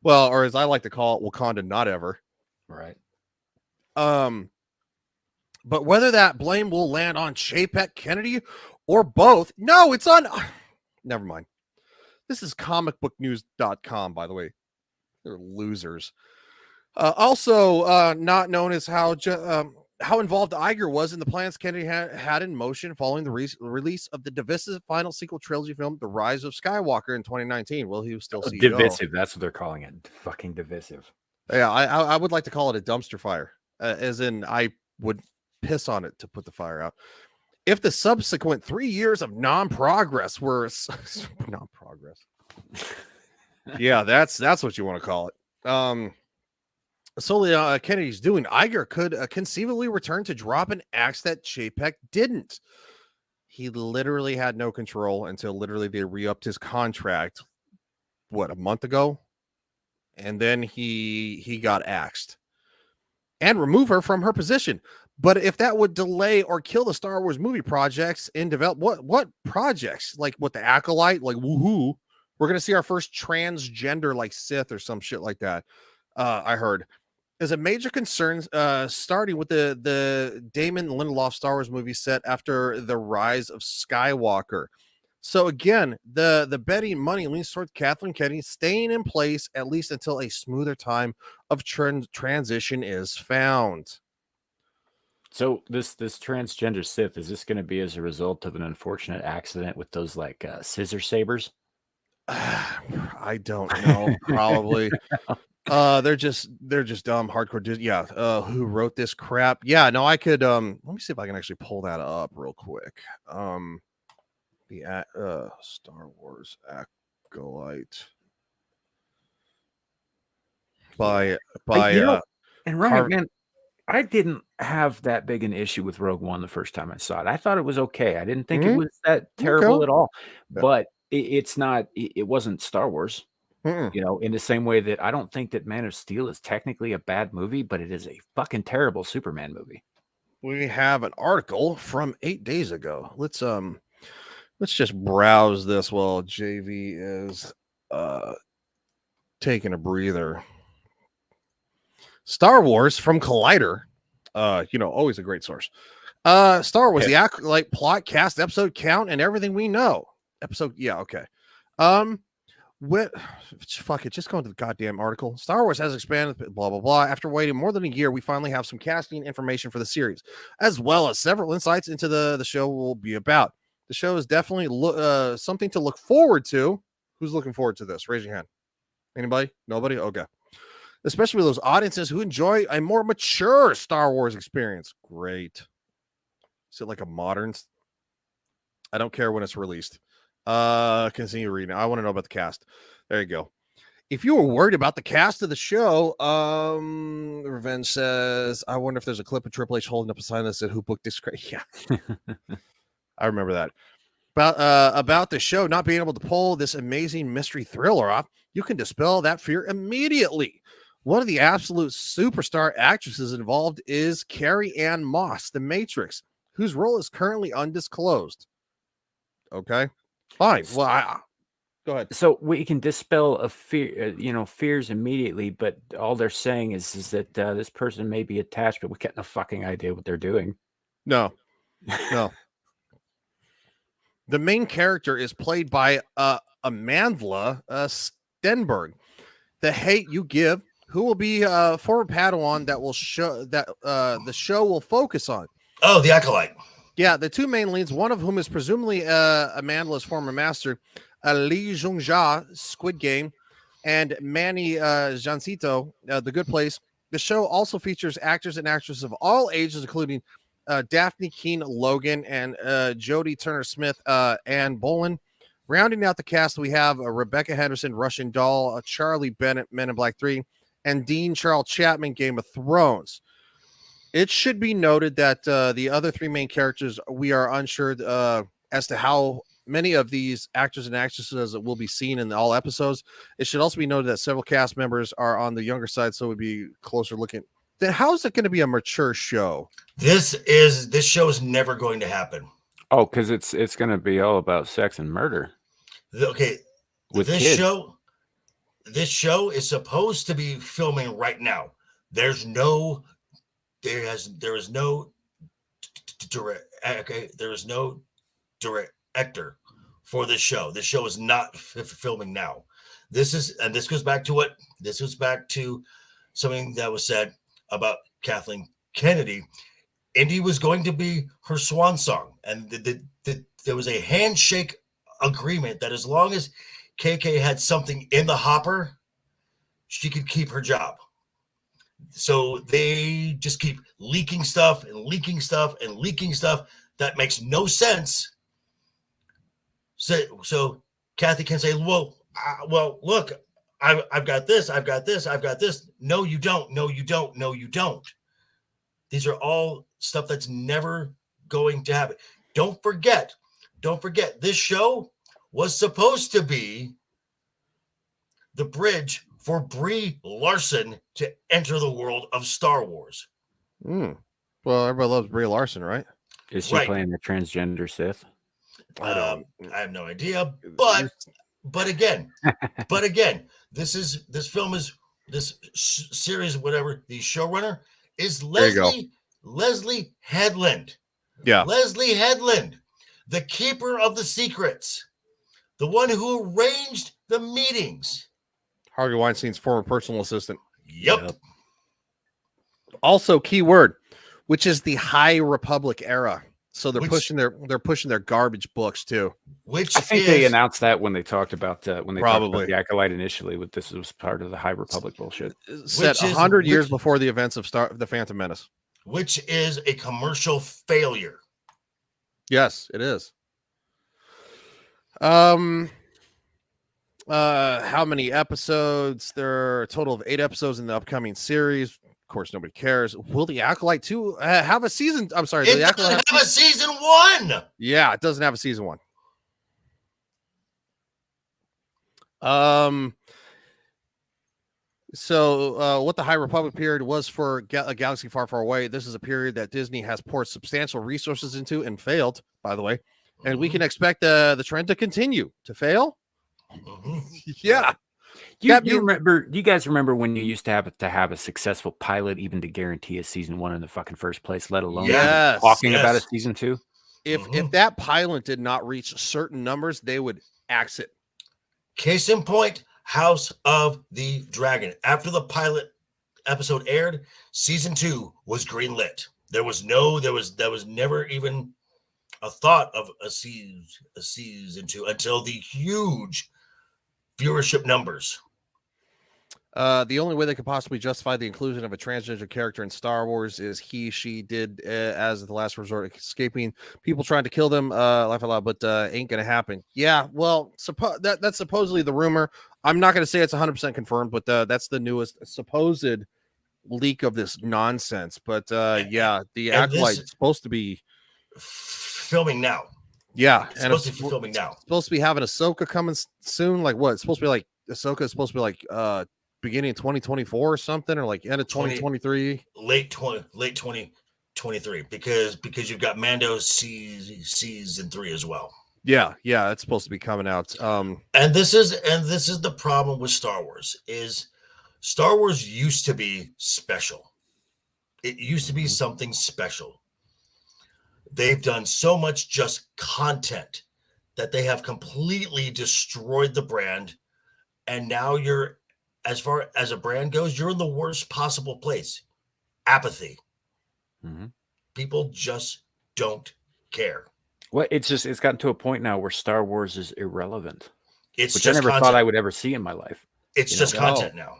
Well, or as I like to call it, Wakanda Not Ever. Right. But whether that blame will land on Chapek Kennedy or both, no, it's on. Never mind. This is comicbooknews.com, by the way. They're losers. Also, not known as how involved Iger was in the plans Kennedy had in motion following the release of the divisive final sequel trilogy film, The Rise of Skywalker, in 2019. Well, he was still CEO. Divisive. That's what they're calling it. Fucking divisive. Yeah, I would like to call it a dumpster fire, as in I would piss on it to put the fire out. If the subsequent 3 years of non-progress were non-progress, yeah, that's what you want to call it. Solely Kennedy's doing, Iger could conceivably return to drop an axe that Chapek didn't. He literally had no control until literally they re-upped his contract, what, a month ago? And then he got axed and remove her from her position. But if that would delay or kill the Star Wars movie projects in develop, what projects? Like what, the Acolyte, like woohoo, we're gonna see our first transgender like Sith or some shit like that. I heard is a major concern, starting with the Damon Lindelof Star Wars movie set after The Rise of Skywalker. So again, the betting money leans toward Kathleen Kennedy staying in place at least until a smoother time of transition is found. So this transgender Sith, is this going to be as a result of an unfortunate accident with those like scissor sabers? I don't know. Probably. They're just dumb hardcore. Yeah. Who wrote this crap? Yeah. No, I could. Let me see if I can actually pull that up real quick. The Star Wars Acolyte by and Ryan, man, I didn't have that big an issue with Rogue One the first time I saw it. I thought it was okay. I didn't think it was that terrible at all. But it's not. It wasn't Star Wars. You know, in the same way that I don't think that Man of Steel is technically a bad movie, but it is a fucking terrible Superman movie. We have an article from 8 days ago. Let's just browse this while JV is taking a breather. Star Wars from Collider. Always a great source. Star Wars, the Acolyte plot, cast, episode count, and everything we know. Okay. Fuck it, just go into the goddamn article. Star Wars has expanded, blah blah blah. After waiting more than a year, we finally have some casting information for the series, as well as several insights into the show will be about. The show is definitely something to look forward to. Who's looking forward to this? Raise your hand. Anybody? Nobody? Okay. Especially those audiences who enjoy a more mature Star Wars experience. Great. Is it like a modern? I don't care when it's released. Continue reading. I want to know about the cast. There you go. If you were worried about the cast of the show, Revenge says, I wonder if there's a clip of Triple H holding up a sign that said who booked this. Yeah. I remember that. About the show not being able to pull this amazing mystery thriller off, you can dispel that fear immediately. One of the absolute superstar actresses involved is Carrie Ann Moss, the Matrix, whose role is currently undisclosed. Okay, fine. Well, go ahead. So we can dispel a fear, fears immediately, but all they're saying is that this person may be attached, but we got no fucking idea what they're doing. No. The main character is played by Amandla Stenberg. The Hate You Give, who will be a former Padawan that will show that the show will focus on. Oh, the Acolyte. Yeah, the two main leads, one of whom is presumably Amandla's former master, Li Zhongjia, Squid Game, and Manny Jancito, The Good Place. The show also features actors and actresses of all ages, including Daphne Keane Logan and Jodie Turner-Smith, Anne Boleyn, Rounding out the cast, we have Rebecca Henderson, Russian Doll, Charlie Bennett, Men in Black 3, and Dean Charles Chapman, Game of Thrones. It should be noted that the other three main characters, we are unsure as to how many of these actors and actresses will be seen in all episodes. It should also be noted that several cast members are on the younger side, so it would be closer looking. Then how is it going to be a mature show? This show is never going to happen. Oh, because it's going to be all about sex and murder. Okay, with this kids. show is supposed to be filming right now. There is no director for this show. This show is not filming now. This goes back to something that was said about Kathleen Kennedy. Indy was going to be her swan song, and there was a handshake agreement that as long as KK had something in the hopper, she could keep her job. So they just keep leaking stuff and leaking stuff and leaking stuff that makes no sense. So Kathy can say, well, look, I've got this, I've got this, I've got this. No, you don't. No, you don't. No, you don't. These are all stuff that's never going to happen. Don't forget, this show was supposed to be the bridge for Brie Larson to enter the world of Star Wars. Well, everybody loves Brie Larson, right? Is she playing a transgender Sith? I have no idea, but again, this series, whatever, the showrunner is Leslie Headland. Yeah. Leslie Headland, the keeper of the secrets, the one who arranged the meetings. Harvey Weinstein's former personal assistant. Yep. Also, keyword, which is the High Republic era. So they're pushing their garbage books too. I think they announced that when they talked about talked about the Acolyte initially. With this was part of the High Republic bullshit. Set 100 years before the events of the Phantom Menace, which is a commercial failure. Yes, it is. How many episodes? There are a total of 8 episodes in the upcoming series. Of course, nobody cares. Will the Acolyte 2 have a season? I'm sorry. It doesn't have a season 1. Yeah, it doesn't have a season 1. So what the High Republic period was for a galaxy far, far away, this is a period that Disney has poured substantial resources into and failed, by the way. And we can expect the trend to continue to fail. Yeah. Do you guys remember when you used to have a successful pilot even to guarantee a season 1 in the fucking first place, let alone talking about a season 2? If that pilot did not reach certain numbers, they would axe it. Case in point, House of the Dragon. After the pilot episode aired, season 2 was greenlit. There was never even a thought of a season 2 until the huge viewership numbers. The only way they could possibly justify the inclusion of a transgender character in Star Wars is she did as the last resort, escaping people trying to kill them, laugh out loud, but ain't gonna happen. Yeah, well, that's supposedly the rumor. I'm not gonna say it's 100% confirmed, but that's the newest supposed leak of this nonsense. But yeah, the Acolyte's supposed to be filming now. Yeah, it's supposed to be filming now. Supposed to be having Ahsoka coming soon. Like what? It's supposed to be like Ahsoka is supposed to be like beginning of 2024 or something, or like end of 2023, late 2023, because you've got Mando season 3 as well. Yeah, it's supposed to be coming out. And this is the problem with Star Wars is Star Wars used to be special. It used to be something special. They've done so much just content that they have completely destroyed the brand, and now you're, as far as a brand goes, you're in the worst possible place. Apathy. Mm-hmm. People just don't care. Well, it's gotten to a point now where Star Wars is irrelevant. Which I never thought I would ever see in my life. It's just content now.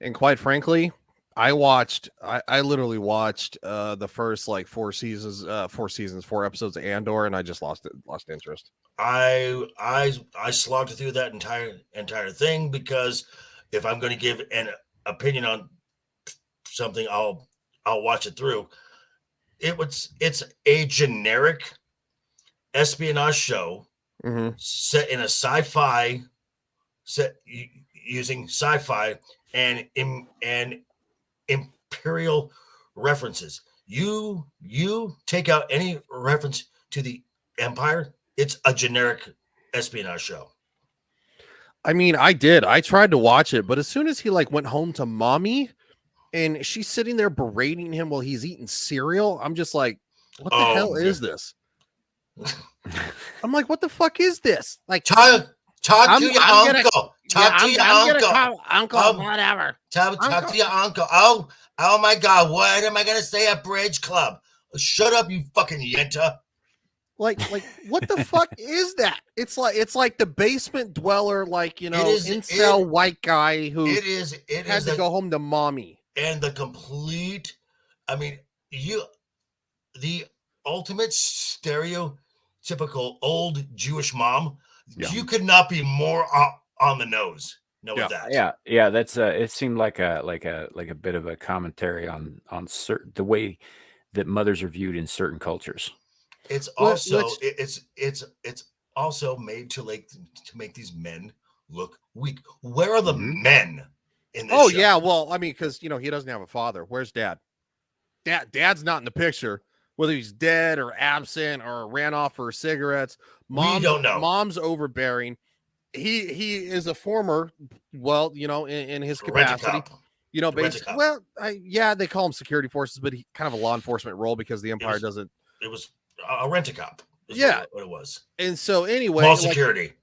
And quite frankly, I literally watched the first like 4 episodes of Andor, and I just lost interest. I slogged through that entire thing because if I'm going to give an opinion on something, I'll watch it through. It's a generic espionage show set in a sci-fi set using sci-fi and imperial references. You take out any reference to the Empire, it's a generic espionage show. I mean, I tried to watch it, but as soon as he like went home to mommy and she's sitting there berating him while he's eating cereal, I'm just like, what the hell is this? I'm like, what the fuck is this? Like, talk to your uncle. Talk to your uncle. Uncle, whatever. Talk to your uncle. Oh my God, what am I gonna say at Bridge Club? Shut up, you fucking yenta. Like, what the fuck is that? It's like the basement dweller, like, you know, incel white guy who had to go home to mommy. And the complete, I mean, the ultimate stereotypical old Jewish mom. Yeah. You could not be more on the nose. With that. Yeah. That's it seemed like a bit of a commentary on certain the way that mothers are viewed in certain cultures. It's also it's also made to make these men look weak. Where are the men in this show? Yeah, well, I mean, because you know he doesn't have a father. Where's dad? Dad's not in the picture. Whether he's dead or absent or ran off for cigarettes, we don't know. Mom's overbearing. He is a former, well, you know, in his capacity, you know, basically. Well, they call him security forces, but he kind of a law enforcement role because the Empire doesn't. It was a rent-a-cop. Yeah, what it was. And so anyway, mall security.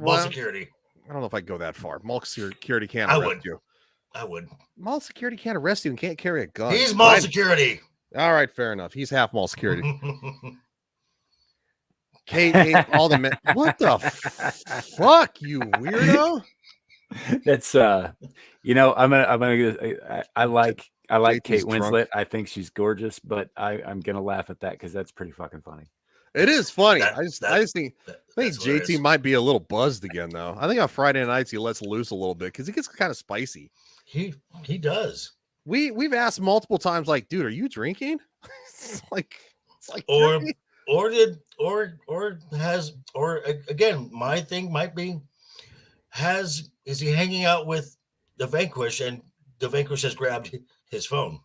Mall security. I don't know if I go that far. Mall security can't arrest you. I would. Mall security can't arrest you and can't carry a gun. He's mall security. All right, fair enough. He's half mall security. Kate ate all the men. What the fuck, you weirdo? That's you know, I like Kate Winslet. Drunk. I think she's gorgeous, but I'm gonna laugh at that because that's pretty fucking funny. It is funny. I just think JT might be a little buzzed again, though. I think on Friday nights he lets loose a little bit because he gets kind of spicy. He does. We've asked multiple times, like, dude, are you drinking? it's like again, my thing might be, is he hanging out with the Vanquish and the Vanquish has grabbed his phone?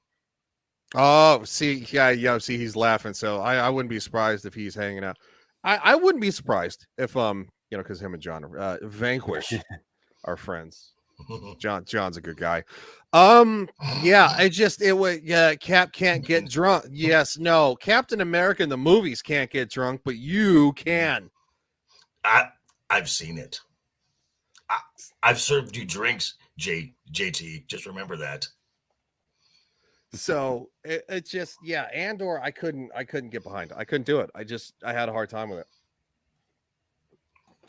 Oh, see, yeah, see, he's laughing. So I wouldn't be surprised if he's hanging out. I wouldn't be surprised if you know, because him and John Vanquish are friends. John's a good guy. Cap can't get drunk. Yes, no. Captain America in the movies can't get drunk, but you can. I've seen it. I've served you drinks, JT. Just remember that. So it just, Andor, I couldn't get behind. I couldn't do it. I had a hard time with it.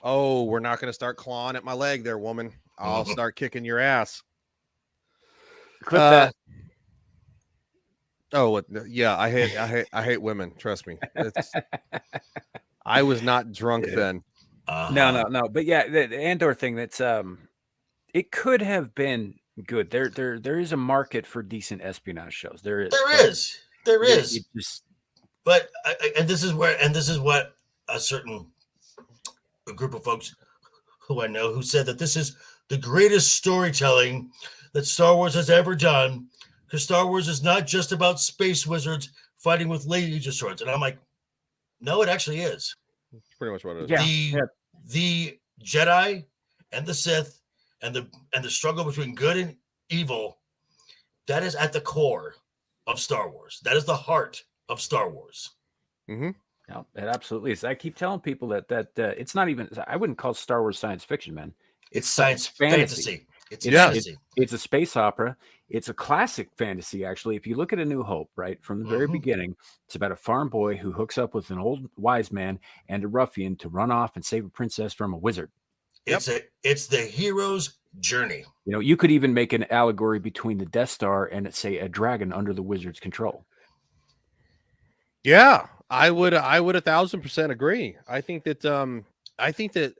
Oh, we're not going to start clawing at my leg there, woman. I'll start kicking your ass. Clip that. Oh, yeah. I hate women. Trust me. I was not drunk then. No. But yeah, the Andor thing. That's it could have been good. There is a market for decent espionage shows. There is. But this is what a certain group of folks who I know who said that this is the greatest storytelling that Star Wars has ever done, because Star Wars is not just about space wizards fighting with laser swords. And I'm like, no, it actually is. That's pretty much what it is. The Jedi and the Sith and the struggle between good and evil, that is at the core of Star Wars. That is the heart of Star Wars. Mm-hmm. No, it absolutely is. I keep telling people that it's not even. I wouldn't call Star Wars science fiction, man. It's science fantasy. It's fantasy. It's a space opera. It's a classic fantasy, actually. If you look at A New Hope, right from the very beginning, it's about a farm boy who hooks up with an old wise man and a ruffian to run off and save a princess from a wizard. It's the hero's journey. You know, you could even make an allegory between the Death Star and, say, a dragon under the wizard's control. Yeah, I would 1,000% agree. I think that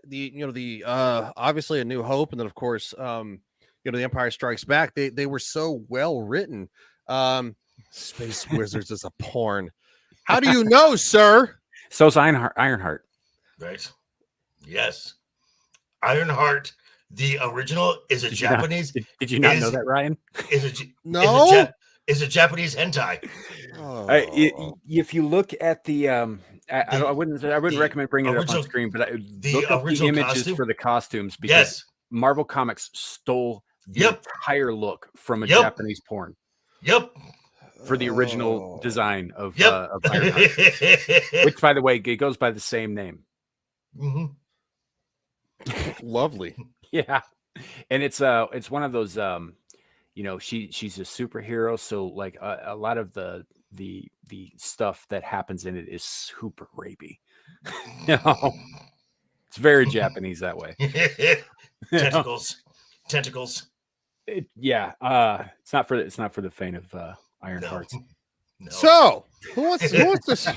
the obviously A New Hope, and then of course The Empire Strikes Back, they were so well written. Space Wizards is a porn. How do you know, sir? So's Ironheart. Right. Yes. Ironheart, the original, is a Japanese. Did you not know that, Ryan? No. Is a Japanese hentai. If you look at the, I wouldn't recommend bringing it up on screen, but look up the images for the costumes, because Marvel Comics stole the entire look from a Japanese porn. For the original design of Ironheart, which, by the way, it goes by the same name. Lovely. Yeah, and it's one of those she's a superhero, so like a lot of the stuff that happens in it is super rapey. It's very Japanese that way. Tentacles. It's not for the faint of iron hearts. No. So who wants this?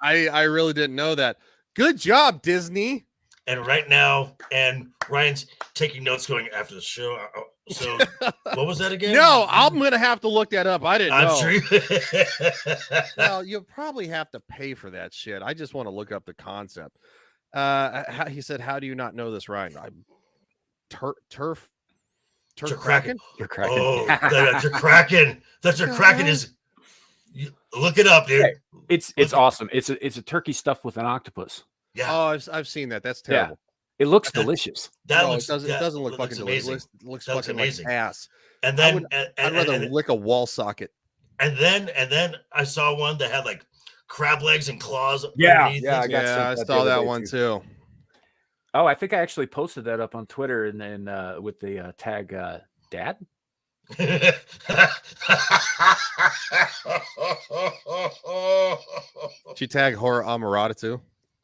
I really didn't know that. Good job, Disney. And right now, and Ryan's taking notes going after the show. So what was that again? No, I'm gonna have to look that up. I didn't know. Sure. Well, you'll probably have to pay for that shit. I just want to look up the concept. He said, "How do you not know this, Ryan?" Turf Kraken. Oh, the Kraken. That's a Kraken is. Look it up, dude. It's awesome. It's a turkey stuffed with an octopus. Yeah. Oh, I've seen that. That's terrible. Yeah. It looks delicious. It doesn't look fucking delicious. It looks fucking amazing. Like ass. And then I'd rather lick a wall socket. And then I saw one that had like crab legs and claws. I saw that one too. Oh, I think I actually posted that up on Twitter, and then with the tag Dad. Did you tag Horror Amarata too?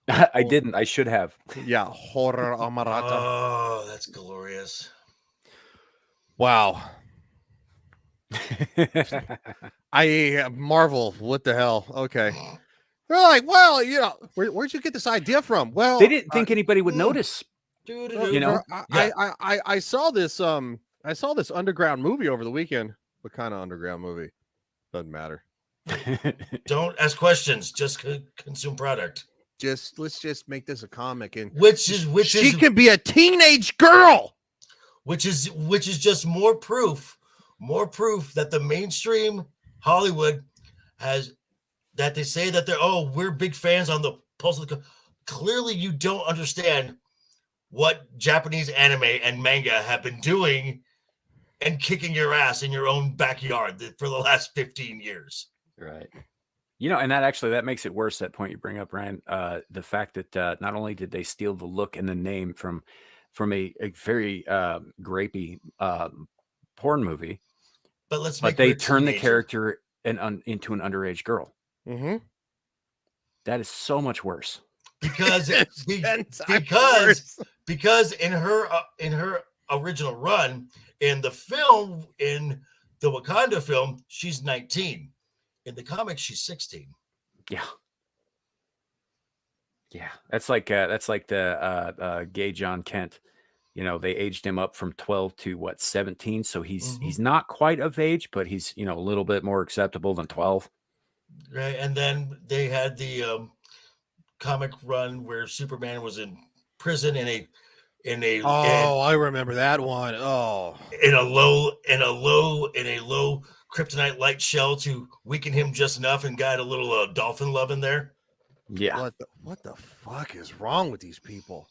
I didn't. I should have. Yeah, Horror Amarata. Oh, that's glorious. Wow. I Marvel. What the hell? Okay. They're like, well, where'd you get this idea from? Well, they didn't think anybody would notice. I saw this. I saw this underground movie over the weekend. What kind of underground movie? Doesn't matter. Don't ask questions. Just consume product. Let's just make this a comic, and she can be a teenage girl. Which is just more proof that the mainstream Hollywood has, that they say that we're big fans on the pulse of the. Clearly, you don't understand what Japanese anime and manga have been doing and kicking your ass in your own backyard for the last 15 years. Right. And that makes it worse, that point you bring up, Ryan. The fact that not only did they steal the look and the name from a very grapey porn movie, but they turned the character into an underage girl. Mm-hmm. That is so much worse. Because in her original run in the film, in the Wakanda film, she's 19. In the comics, she's 16. Yeah. That's like the gay John Kent. They aged him up from 12 to 17. So he's not quite of age, but he's a little bit more acceptable than 12. Right, and then they had the comic run where Superman was in prison I remember that one. Oh, in a low kryptonite light shell to weaken him just enough, and got a little dolphin love in there. Yeah. What the fuck is wrong with these people?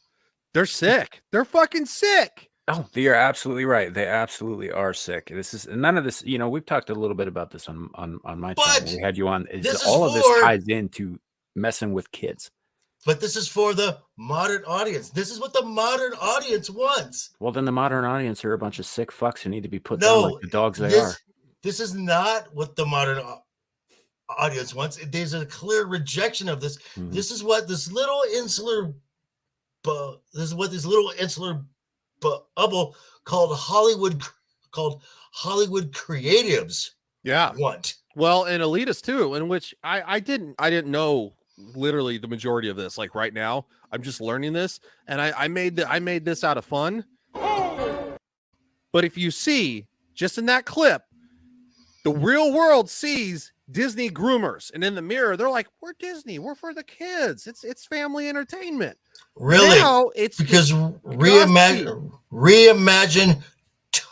They're sick. They're fucking sick. Oh, you're absolutely right. They absolutely are sick. This is none of this. We've talked a little bit about this on my channel. We had you on. All of this ties into messing with kids. But this is for the modern audience. This is what the modern audience wants. Well, then the modern audience are a bunch of sick fucks who need to be put down like the dogs they are. This is not what the modern audience once. There's a clear rejection of this. This is what this little insular bubble called Hollywood creatives want. Well, and elitist too, in which I didn't know literally the majority of this. Like right now, I'm just learning this, and I made this out of fun. But if you see just in that clip, the real world sees Disney groomers, and in the mirror, they're like, "We're Disney. We're for the kids. It's family entertainment." Really? Now, it's because reimagine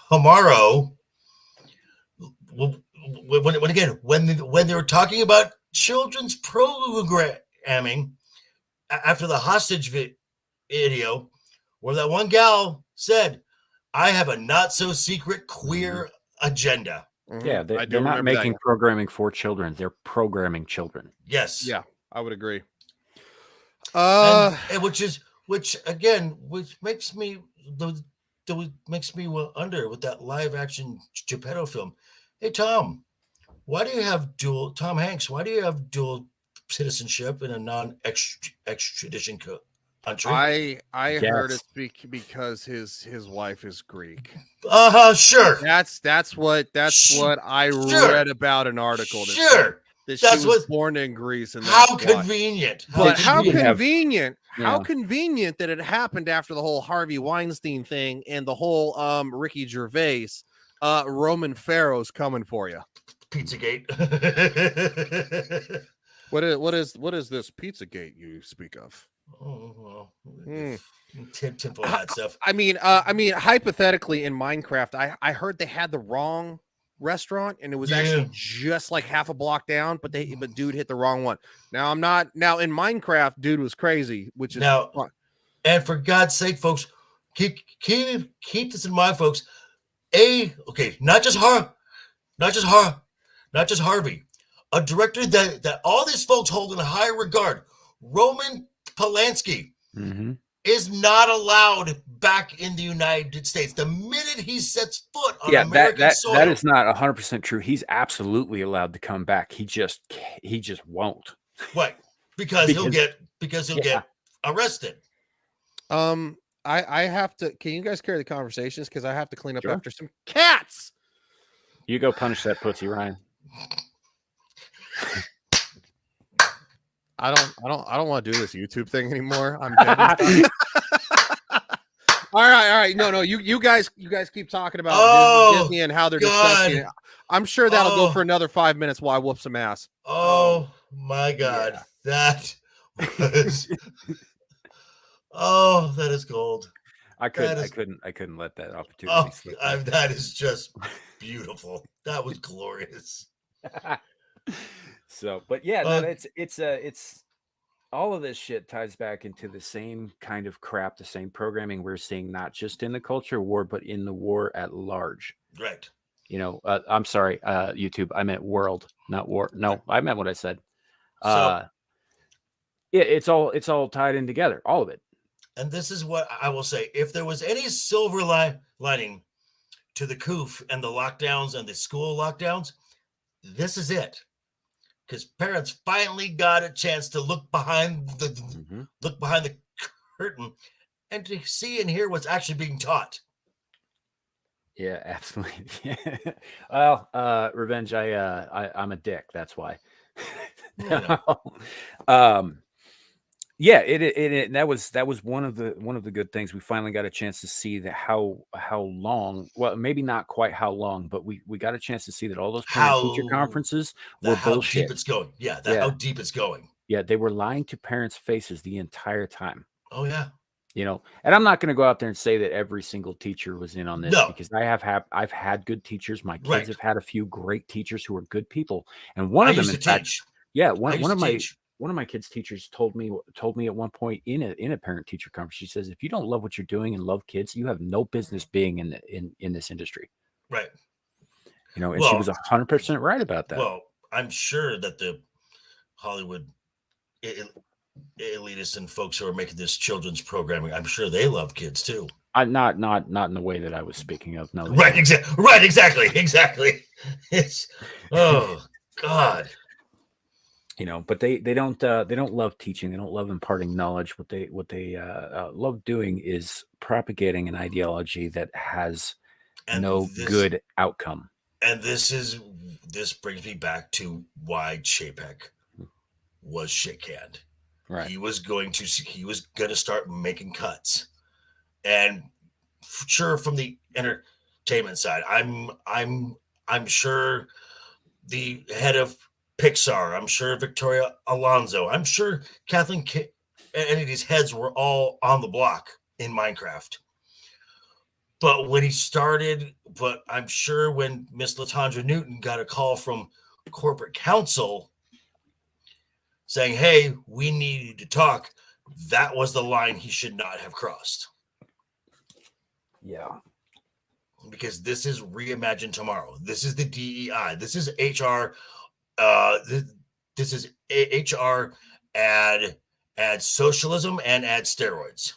tomorrow. When they were talking about children's programming after the hostage video, where that one gal said, "I have a not so secret queer agenda." Yeah, they're not making programming for children. They're programming children. Yes. Yeah, I would agree. And which makes me wonder with that live action Geppetto film. Hey Tom, why do you have Tom Hanks? Why do you have dual citizenship in a non-extradition country? I heard it because his wife is Greek. Sure. That's what I read about an article. Sure. That she was born in Greece, and how convenient. But how convenient? How convenient that it happened after the whole Harvey Weinstein thing and the whole Ricky Gervais. Roman Pharaoh's coming for you. Pizzagate. What is this Pizzagate you speak of? Oh, well, Temple that stuff. I mean, hypothetically, in Minecraft, I heard they had the wrong restaurant, and it was actually just like half a block down, but dude hit the wrong one. Now in Minecraft, dude was crazy, which is fun. And for God's sake, folks, keep this in mind, folks. Not just Harvey, a director that all these folks hold in high regard, Roman Polanski, is not allowed back in the United States. The minute he sets foot on American soil, that is not 100% true. He's absolutely allowed to come back. He just won't. Right? Because he'll get arrested. I have to. Can you guys carry the conversations? Because I have to clean up after some cats. You go punish that pussy, Ryan. I don't want to do this YouTube thing anymore. I'm dead. All right. No. You guys keep talking about Disney and how they're discussing it. I'm sure that'll go for another 5 minutes while I whoop some ass. Oh my God, that was. Oh, that is gold. I couldn't let that opportunity slip. That is just beautiful. That was glorious. So, but yeah, no, it's all of this shit ties back into the same kind of crap, the same programming we're seeing, not just in the culture war, but in the war at large. Right. You know, I'm sorry, YouTube. I meant world, not war. No, I meant what I said. It's all tied in together, all of it. And this is what I will say: if there was any silver lining to the coof and the lockdowns and the school lockdowns, this is it. Because parents finally got a chance to look behind the curtain and to see and hear what's actually being taught. Yeah, absolutely. Well, revenge. I'm a dick. That's why. Yeah, it that was one of the good things. We finally got a chance to see that how long. Well, maybe not quite how long, but we got a chance to see that all those teacher conferences were bullshit. How deep it's going. How deep it's going. Yeah, they were lying to parents' faces the entire time. Oh yeah. You know, and I'm not going to go out there and say that every single teacher was in on this because I've had good teachers. My kids have had a few great teachers who are good people, and one of them, in fact, one of my kids' teachers told me at one point in a parent teacher conference, she says, if you don't love what you're doing and love kids, you have no business being in this industry. Right. You know, and she was 100% right about that. Well, I'm sure that the Hollywood elitists and folks who are making this children's programming, I'm sure they love kids too. Not in the way that I was speaking of. No. Right. Exactly. It's God. You know, but they don't love teaching. They don't love imparting knowledge. What they love doing is propagating an ideology that has no good outcome. And this brings me back to why Chapek was shit-canned. Right. He was going to start making cuts, and sure, from the entertainment side, I'm sure the head of Pixar, I'm sure Victoria Alonso, I'm sure Kathleen Kennedy's heads were all on the block in Minecraft. But when he started, I'm sure when Miss Latondra Newton got a call from corporate counsel saying, hey, we need you to talk, that was the line he should not have crossed. Yeah. Because this is Reimagine Tomorrow. This is the DEI. This is HR. This is HR add socialism and add steroids.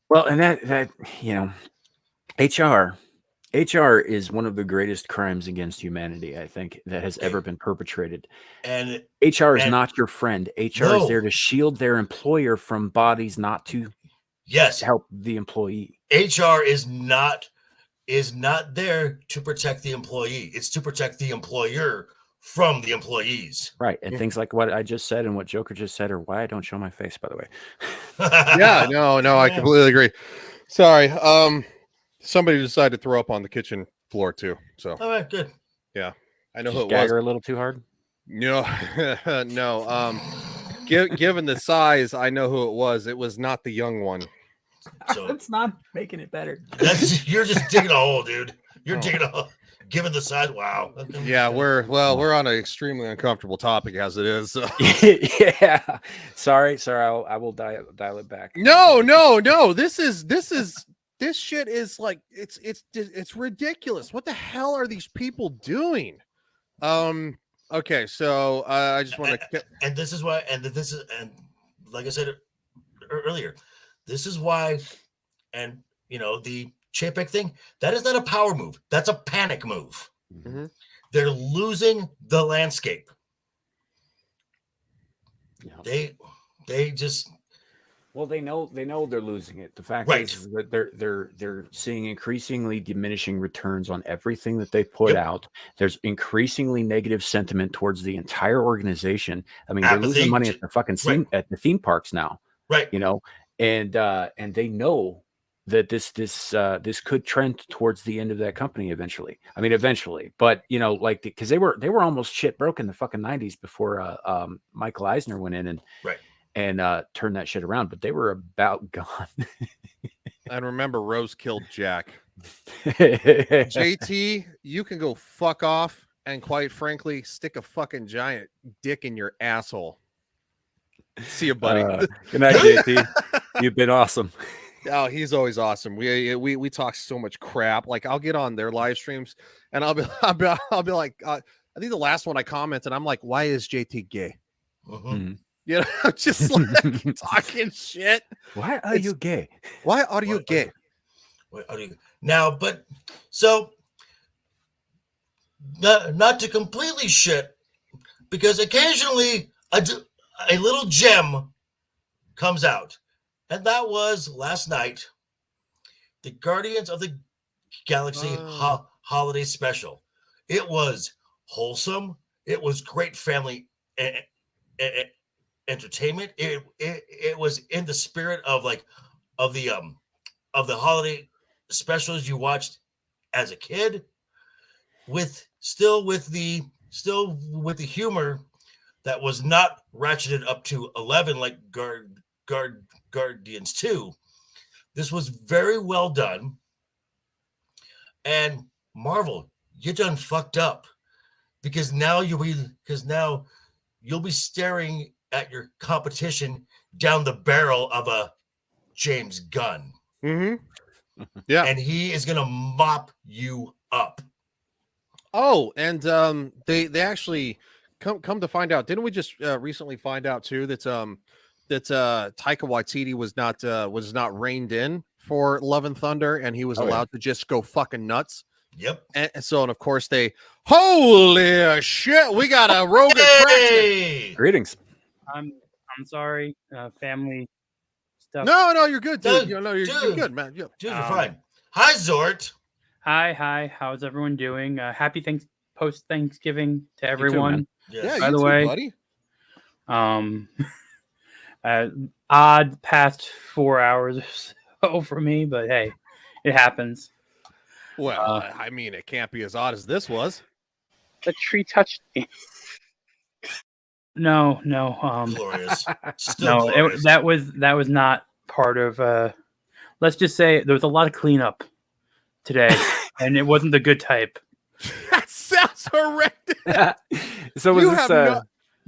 Well, and that you know, HR is one of the greatest crimes against humanity, I think, that has ever been perpetrated. And HR is not your friend. HR is there to shield their employer from bodies not to help the employee. HR is not there to protect the employee. It's to protect the employer from the employees. Right. And things like what I just said and what Joker just said are why I don't show my face, by the way. Yeah, no, I completely agree. Sorry. Somebody decided to throw up on the kitchen floor too. So all right, good. Yeah. I know Did who you it gag was. her a little too hard? No, no. Given the size, I know who it was. It was not the young one. So it's not making it better. You're just digging a hole, dude. You're digging a hole. Given the size, wow. Okay. Yeah, we're on an extremely uncomfortable topic as it is. So. Yeah. Sorry. I will dial it back. No. This shit is like it's ridiculous. What the hell are these people doing? Okay, so I just want to, and this is why, and like I said earlier, this is why, and you know the Chapek thing, that is not a power move. That's a panic move. Mm-hmm. They're losing the landscape. Yeah. They just. Well, they know they're losing it. The fact is that they're seeing increasingly diminishing returns on everything that they put out. There's increasingly negative sentiment towards the entire organization. I mean, they're losing money at the fucking at the theme parks now. Right. You know, and they know that this could trend towards the end of that company eventually. I mean, eventually, but you know, like because they were almost shit broke in the fucking 90s before Michael Eisner went in and turn that shit around, but they were about gone. And remember, Rose killed Jack. JT, you can go fuck off and quite frankly, stick a fucking giant dick in your asshole. See you, buddy. Good night, JT. You've been awesome. Oh, he's always awesome. We talk so much crap. Like I'll get on their live streams and I'll be like, I think the last one I commented, I'm like, why is JT gay? Mm-hmm. You know, just like talking shit. Why are you gay? Why are you gay? Now, but so not to completely shit, because occasionally a little gem comes out, and that was last night, the Guardians of the Galaxy holiday special. It was wholesome. It was great family entertainment. It was in the spirit of the holiday specials you watched as a kid, with the humor that was not ratcheted up to 11 like Guardians 2. This was very well done. And Marvel, you done fucked up, because now you'll be staring at your competition down the barrel of a James Gunn. Mm-hmm. Yeah. And he is going to mop you up. Oh, and they actually come to find out, didn't we just recently find out too that Taika Waititi was not reined in for Love and Thunder, and he was allowed to just go fucking nuts Yep. And of course they, holy shit, we got a Rogan Hey! Greetings. I'm sorry, family stuff. No, you're good, dude. Dude, You're good, man. Yeah. Dude, you're fine. Hi, Zort. Hi. How's everyone doing? Happy post Thanksgiving to everyone. Yes. Yeah, By you the too, way, buddy. Odd past 4 hours or so for me, but hey, it happens. Well, I mean, it can't be as odd as this was. The tree touched me. No. Glorious. Still No, glorious. that was not part of. Let's just say there was a lot of cleanup today, and it wasn't the good type. That sounds horrendous. So you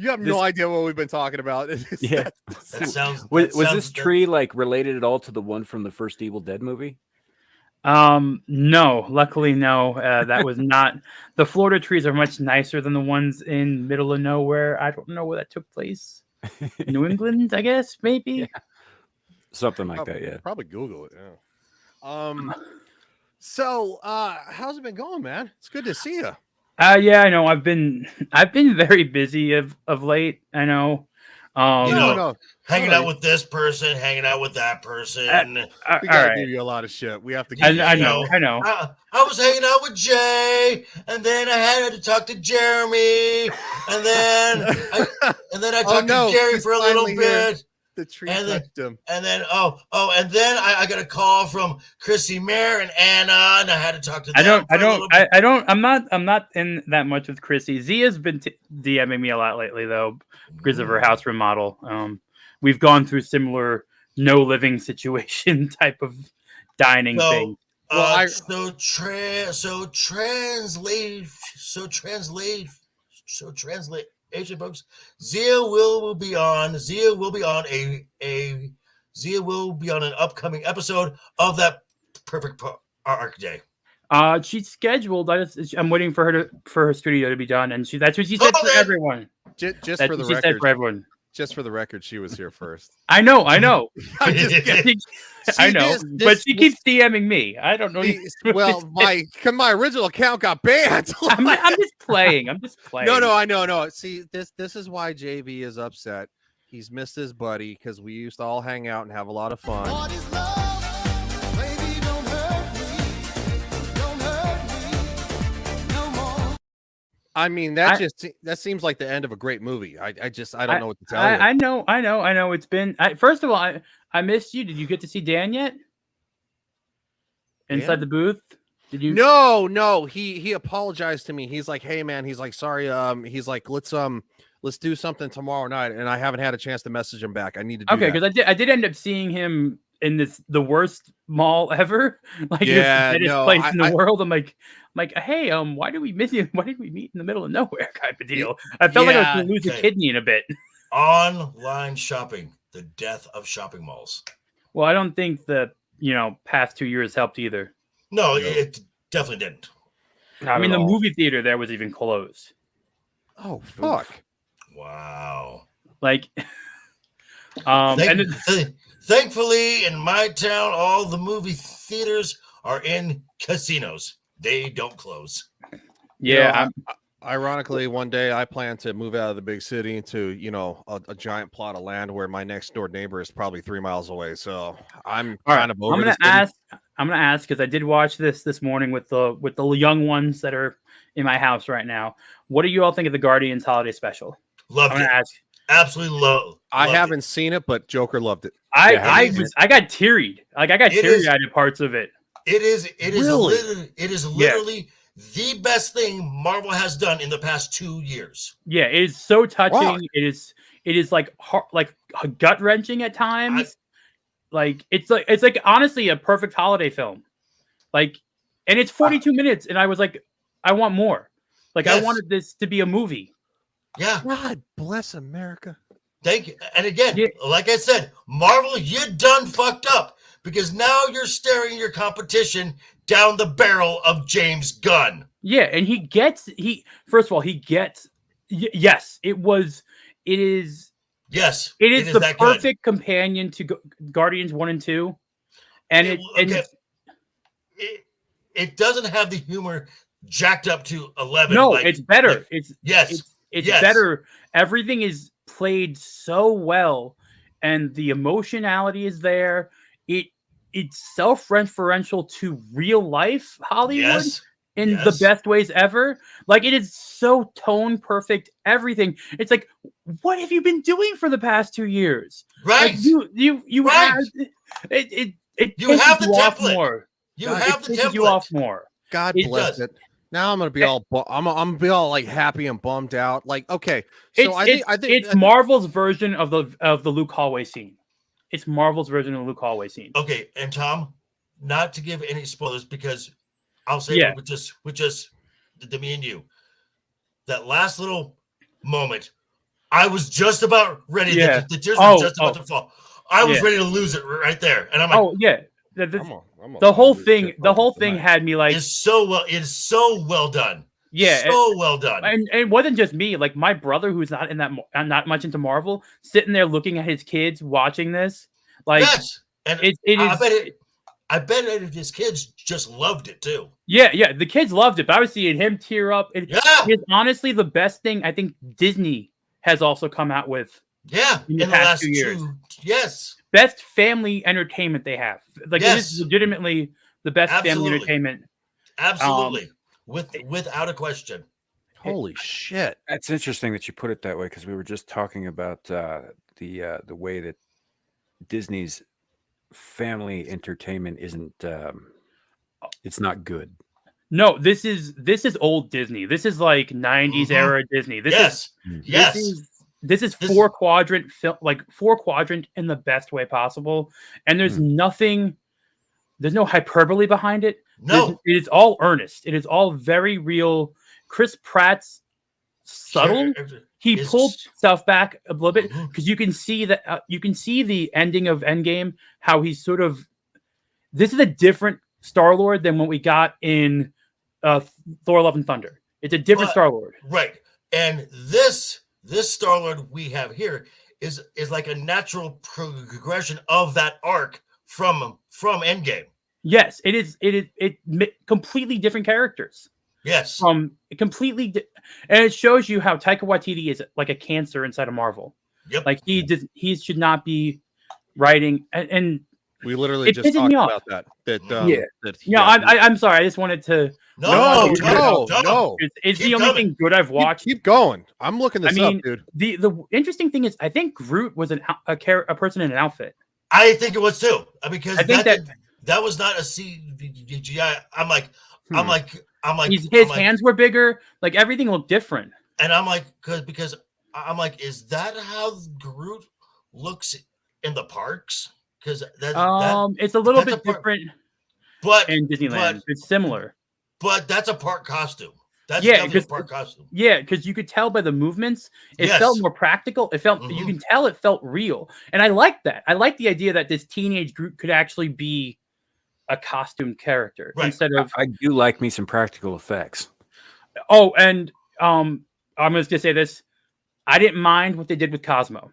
have no idea what we've been talking about. Yeah. That sounds. Was this tree like related at all to the one from the first Evil Dead movie? No, luckily no. That was not. The Florida trees are much nicer than the ones in middle of nowhere. I don't know where that took place. New England, I guess, maybe. Yeah. Something like that, yeah. Probably Google it. Yeah. So how's it been going, man? It's good to see you. Yeah, I know. I've been very busy of late. I know. Hanging out with this person, hanging out with that person. We gotta give you a lot of shit. We have to give I know. I was hanging out with Jay, and then I had to talk to Jeremy, and then I talked to Jerry for a little bit. The tree touched him. And then and then I got a call from Chrissy Mayer and Anna, and I had to talk to them. I'm not in that much with Chrissy. Zia's been DMing me a lot lately though, because of her house remodel. We've gone through similar no living situation type of dining thing. Translate. Asian folks, Zia will be on an upcoming episode of that Perfect Arc Day. She's scheduled. I'm waiting for her studio to be done, and that's what she said for everyone. Just for the record, said for everyone. Just for the record, she was here first. I know. I'm just kidding. I know, but she keeps DMing me. I don't know. Well, my original account got banned. I'm just playing. No, I know. No, see, this is why JV is upset. He's missed his buddy because we used to all hang out and have a lot of fun. I mean, that seems like the end of a great movie. I don't know what to tell you. I know. It's been. First of all, I missed you. Did you get to see Dan yet? Inside the booth? Did you? No. He apologized to me. He's like, hey man. He's like, sorry. He's like, let's do something tomorrow night. And I haven't had a chance to message him back. I need to do that. Because I did end up seeing him in the worst mall ever, like the deadest place in the world. I'm like, hey, why did we miss you? Why did we meet in the middle of nowhere? Type of deal. I felt like I was going to lose a kidney in a bit. Online shopping, the death of shopping malls. Well, I don't think the past 2 years helped either. No, it definitely didn't. I mean, the movie theater there was even closed. Oh fuck! Wow. Like, thankfully, in my town, all the movie theaters are in casinos. They don't close. Yeah. Ironically, one day I plan to move out of the big city into, a giant plot of land where my next door neighbor is probably 3 miles away. So I'm kind of over. I'm gonna ask because I did watch this morning with the young ones that are in my house right now. What do you all think of the Guardians holiday special? Loved it. Absolutely love. I haven't seen it, but Joker loved it. I got teary. Like I got teary-eyed at parts of it. It is literally the best thing Marvel has done in the past 2 years. Yeah, it is so touching. Wow. It is like gut wrenching at times. It's like honestly a perfect holiday film. And it's 42 minutes, and I was like, I want more. I wanted this to be a movie. Yeah. God bless America. Thank you. And again, like I said, Marvel, you done fucked up because now you're staring your competition down the barrel of James Gunn. Yeah, and yes, it is the perfect companion to Guardians 1 and 2. And it doesn't have the humor jacked up to 11. No, like, it's better. like- it's yes, it's yes. better. Everything is played so well, and the emotionality is there. It's self-referential to real life Hollywood Yes, in the yes. best ways ever. Like, it is so tone perfect. Everything. It's like, what have you been doing for the past 2 years? Right. Like, you Right. have it. You pisses have the you off template. more. You God, have it the pisses you template. off more. God It bless does. it. Now I'm gonna be all I'm gonna be all like happy and bummed out. Like, okay, so I think It's Marvel's version of the Luke hallway scene. It's Marvel's version of the Luke hallway scene. Okay, and Tom, not to give any spoilers because I'll say Yeah. it with just the me and you. That last little moment, I was just about ready. Yeah. The tears were just about Oh. to fall. I was Yeah. ready to lose it right there, and I'm like, Oh yeah, I'm the whole lose thing. shit The whole focus thing tonight. had me like, it's so well done. yeah, so well done. and it wasn't just me. Like, my brother, who's not in that, not much into Marvel, sitting there looking at his kids watching this. Like, Yes, and it is. I bet his kids just loved it too. Yeah, the kids loved it. But I was seeing him tear up. It's honestly the best thing I think Disney has also come out with. Yeah, in the past 2 years. Yes, Best family entertainment they have. Like, it is Yes. legitimately the best family Absolutely. entertainment. absolutely, without a question. Holy shit! That's interesting that you put it that way, because we were just talking about the way that Disney's family entertainment isn't. It's not good. No, this is old Disney. This is like 90s era Disney. This is four quadrant film, like 4 quadrant in the best way possible. And there's nothing, there's no hyperbole behind it. No. It is all earnest. It is all very real. Chris Pratt's subtle. He pulled stuff back a little bit because you can see that you can see the ending of Endgame, how he's sort of, this is a different Star-Lord than what we got in Thor: Love and Thunder. It's a different Star-Lord. Right. And this Star-Lord we have here is like a natural progression of that arc from Endgame. Yes, it is. Completely different characters. Yes. And it shows you how Taika Waititi is like a cancer inside of Marvel. Yep. Like, he should not be writing, and we literally it just pisses talked me off. about that. I'm sorry. I just wanted to. No. It's the only thing good I've watched. Keep going. I'm looking this up, dude. The interesting thing is, I think Groot was a person in an outfit. I think it was too, because I think that was not a CGI. I'm like, his hands were bigger. Like, everything looked different. And I'm like, because I'm like, is that how Groot looks in the parks? Because it's a little bit different. But in Disneyland, it's similar. But that's a park costume. That's yeah, definitely a park costume. Yeah, because you could tell by the movements, it felt more practical. It felt you can tell it felt real, and I like that. I like the idea that this teenage Groot could actually be a costume character instead of. I do like me some practical effects. Oh, and I'm just gonna say this: I didn't mind what they did with Cosmo.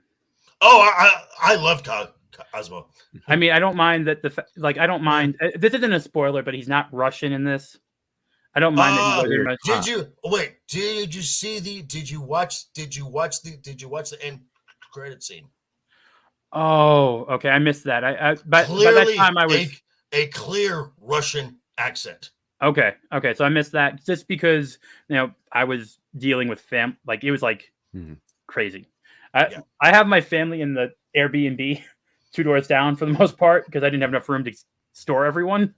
Oh, I love Cosmo. I mean, I don't mind that I don't mind. This isn't a spoiler, but he's not Russian in this. I don't mind that. Did you watch the end credit scene? Oh, okay. I missed that. By that time I was a clear Russian accent. Okay. So I missed that just because I was dealing with like it was like crazy. I have my family in the Airbnb 2 doors down for the most part because I didn't have enough room to store everyone.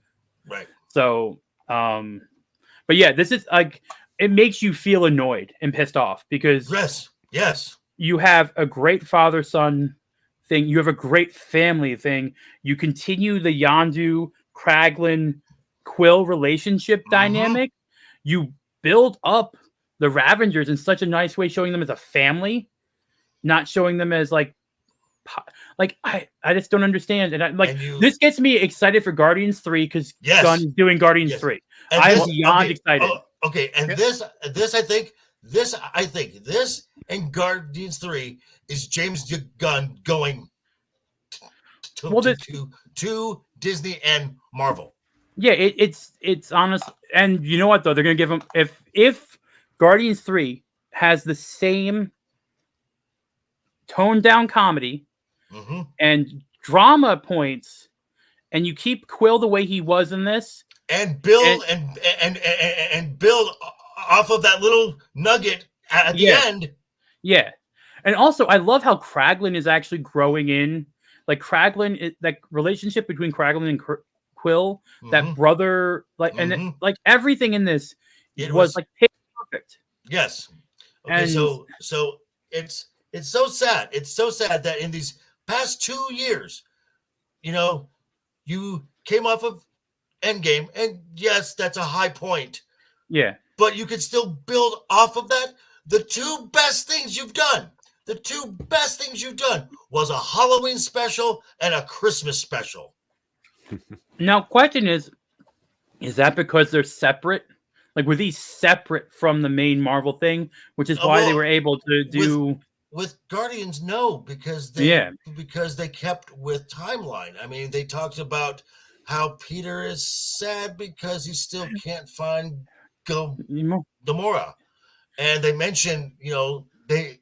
Right. So, but yeah, this is like, it makes you feel annoyed and pissed off because yes, you have a great father-son thing. You have a great family thing. You continue the Yondu, Kraglin, Quill relationship dynamic. You build up the Ravengers in such a nice way, showing them as a family, not showing them as like I just don't understand. And this gets me excited for Guardians 3 because Gunn's doing Guardians 3. And I'm beyond excited. And this I think this and Guardians 3 is James Gunn going to Disney and Marvel. Yeah, it's honest. And you know what though? They're gonna give him if Guardians 3 has the same toned down comedy and drama points, and you keep Quill the way he was in this, and build and build off of that little nugget at the end. Yeah, and also I love how Kraglin is actually growing in. Like Kraglin, that relationship between Kraglin and Quill, that brother, like, and like everything in this was like perfect. Yes. Okay, And so it's so sad. It's so sad that in these past 2 years, you know, you came off of Endgame, and yes, that's a high point. Yeah. But you can still build off of that. The two best things you've done was a Halloween special and a Christmas special. Now, question is that because they're separate? Like, were these separate from the main Marvel thing, which is why they were able to do with Guardians? No, because they kept with timeline. I mean, they talked about how Peter is sad because he still can't find Gamora, and they mentioned, you know, they've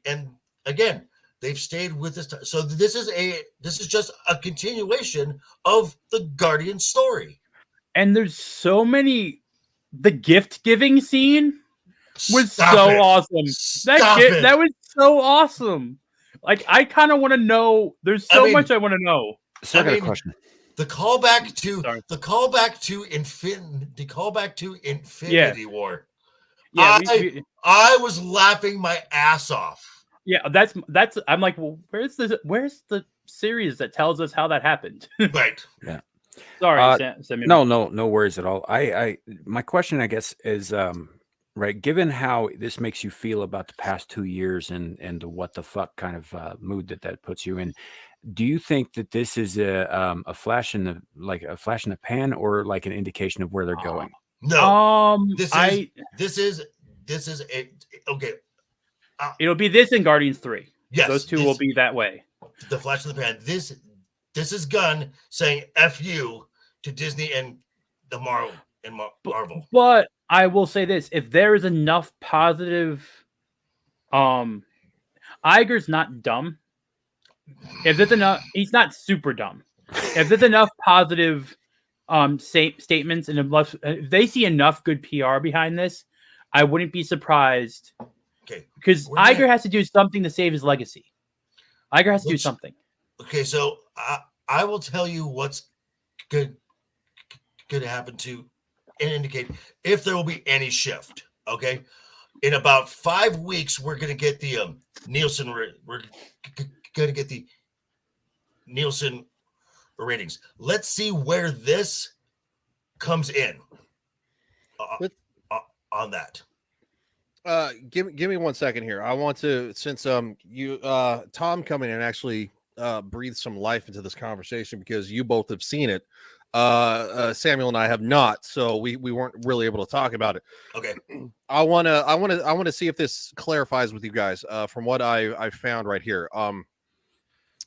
stayed with this. So this is just a continuation of the Guardian story. And there's so many. The gift giving scene was so awesome. That was so awesome. Like, I kind of want to know. There's so much I want to know. So I got a question. The callback to Infinity War. Yeah, I was laughing my ass off. Yeah, that's. I'm like, well, where's the series that tells us how that happened? Right. Yeah. Sorry, Samuel. No worries at all. My question, I guess, is right. Given how this makes you feel about the past 2 years and the what the fuck kind of mood that puts you in, do you think that this is a flash in the pan, or like an indication of where they're going? No. This is okay. It'll be this in Guardians 3. Yes, those two will be that way. The flash in the pan. This is Gunn saying "F you" to Disney and the Marvel. But I will say this: if there is enough positive, Iger's not dumb. If there's enough, he's not super dumb. If there's enough positive, statements and if they see enough good PR behind this, I wouldn't be surprised. Okay, because Iger has to do something to save his legacy. Iger has to do something. Okay, so I will tell you what's going to happen to indicate if there will be any shift. Okay, in about 5 weeks, we're going to get the Nielsen. We're going to get the Nielsen ratings. Let's see where this comes in on that. Give me 1 second here. I want to, since Tom coming in actually breathe some life into this conversation, because you both have seen it. Samuel and I have not, so we weren't really able to talk about it. Okay. I want to see if this clarifies with you guys from what I found right here.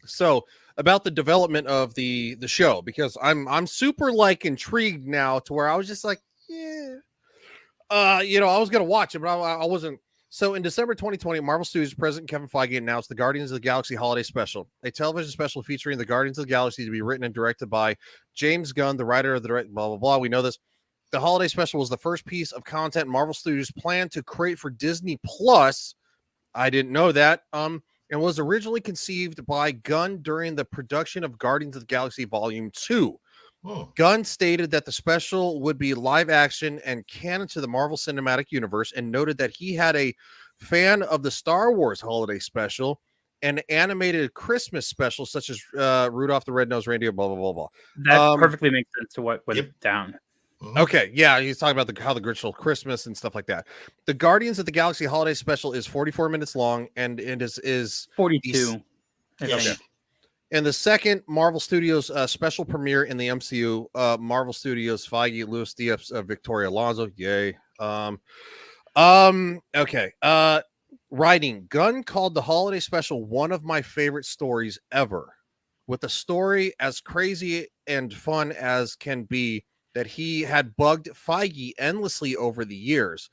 So about the development of the show, because I'm super like intrigued now to where I was just like, yeah. I was going to watch it, but I wasn't. So in December 2020, Marvel Studios President Kevin Feige announced the Guardians of the Galaxy Holiday Special, a television special featuring the Guardians of the Galaxy to be written and directed by James Gunn, the writer of the blah, blah, blah. We know this. The holiday special was the first piece of content Marvel Studios planned to create for Disney Plus. I didn't know that. And was originally conceived by Gunn during the production of Guardians of the Galaxy Volume 2. Gunn stated that the special would be live action and canon to the Marvel Cinematic Universe, and noted that he had a fan of the Star Wars holiday special and animated Christmas specials such as Rudolph the Red-Nosed Reindeer, blah, blah, blah, blah. That perfectly makes sense to what went down. Okay, yeah, he's talking about how the Grinch stole Christmas and stuff like that. The Guardians of the Galaxy holiday special is 44 minutes long, and it is 42. Okay. And the second Marvel Studios special premiere in the MCU, Marvel Studios, Feige, Luis Diaz, Victoria Alonso, yay. Okay. Writing, Gunn called the holiday special one of my favorite stories ever, with a story as crazy and fun as can be, that he had bugged Feige endlessly over the years.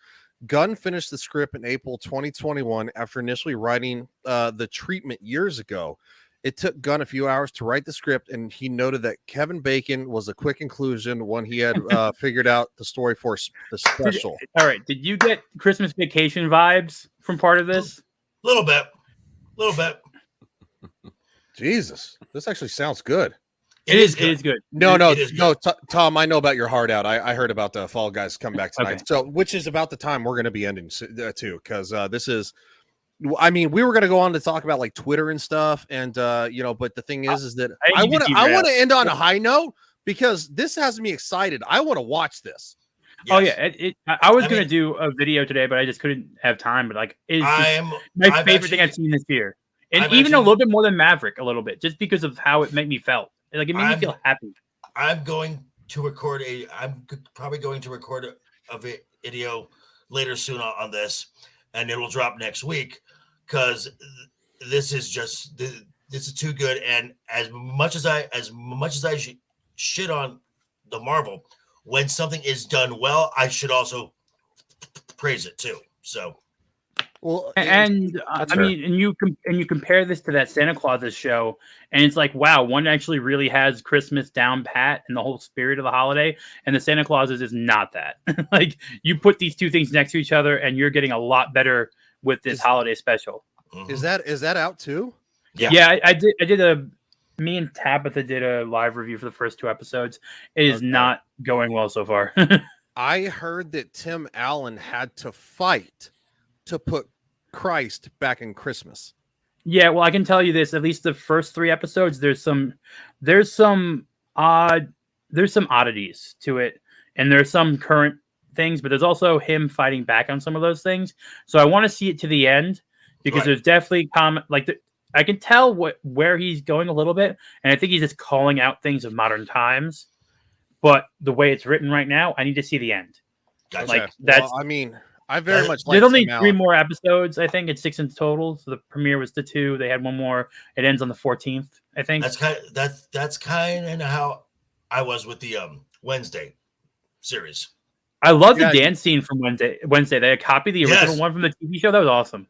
Gunn finished the script in April 2021 after initially writing The Treatment years ago. It took Gunn a few hours to write the script, and he noted that Kevin Bacon was a quick inclusion when he had figured out the story for the special. All right. Did you get Christmas Vacation vibes from part of this? A little bit. Jesus, this actually sounds good. It is good. No, Tom, I know about your heart out. I heard about the Fall Guys come back tonight. Okay. So, which is about the time we're going to be ending too, because this is. I mean, we were going to go on to talk about like Twitter and stuff, and but the thing is that I want to end on a high note because this has me excited. I want to watch this. Yes. Oh yeah, I was going to do a video today, but I just couldn't have time. But like, it's my favorite thing I've seen this year, and even a little bit more than Maverick, a little bit, just because of how it made me felt. Like it made me feel happy. I'm probably going to record a video later soon on this, and it will drop next week because this is too good. And as much as I shit on the Marvel, when something is done well, I should also praise it too. So. Well, and I mean, and you compare this to that Santa Claus's show, and it's like, wow, one actually really has Christmas down pat and the whole spirit of the holiday, and the Santa Claus's is not that. Like, you put these two things next to each other, and you're getting a lot better with this holiday special. Is that out too? Yeah, I did me and Tabitha did a live review for the first 2 episodes. It is not going well so far. I heard that Tim Allen had to fight to put Christ back in Christmas. Yeah, well, I can tell you this: at least the first 3 episodes, there's some oddities to it, and there's some current things, but there's also him fighting back on some of those things. So I want to see it to the end because there's definitely I can tell where he's going a little bit, and I think he's just calling out things of modern times. But the way it's written right now, I need to see the end. Gotcha. Like that's. Well, I mean, I very much like. There's only 3 more episodes. I think it's 6 in total. So the premiere was the 2. They had 1 more. It ends on the 14th. I think that's kind of how I was with the Wednesday series. I love the dance scene from Wednesday. They had copied the original one from the TV show. That was awesome.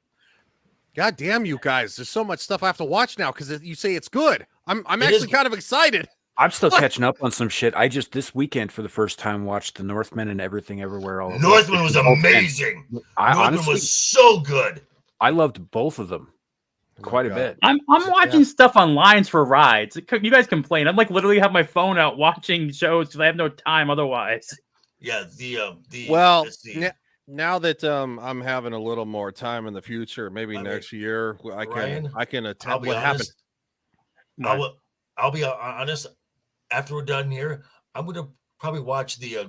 God damn you guys! There's so much stuff I have to watch now because you say it's good. I'm actually kind of excited. I'm still catching up on some shit. I just this weekend for the first time watched The Northman and Everything Everywhere All. Northman was amazing. Northman was so good. I loved both of them quite a bit. I'm watching stuff on lines for rides. You guys complain. I'm like literally have my phone out watching shows because I have no time otherwise. Yeah, now that I'm having a little more time in the future, maybe next year I can attempt what happened. I'll be honest. After we're done here, I'm going to probably watch the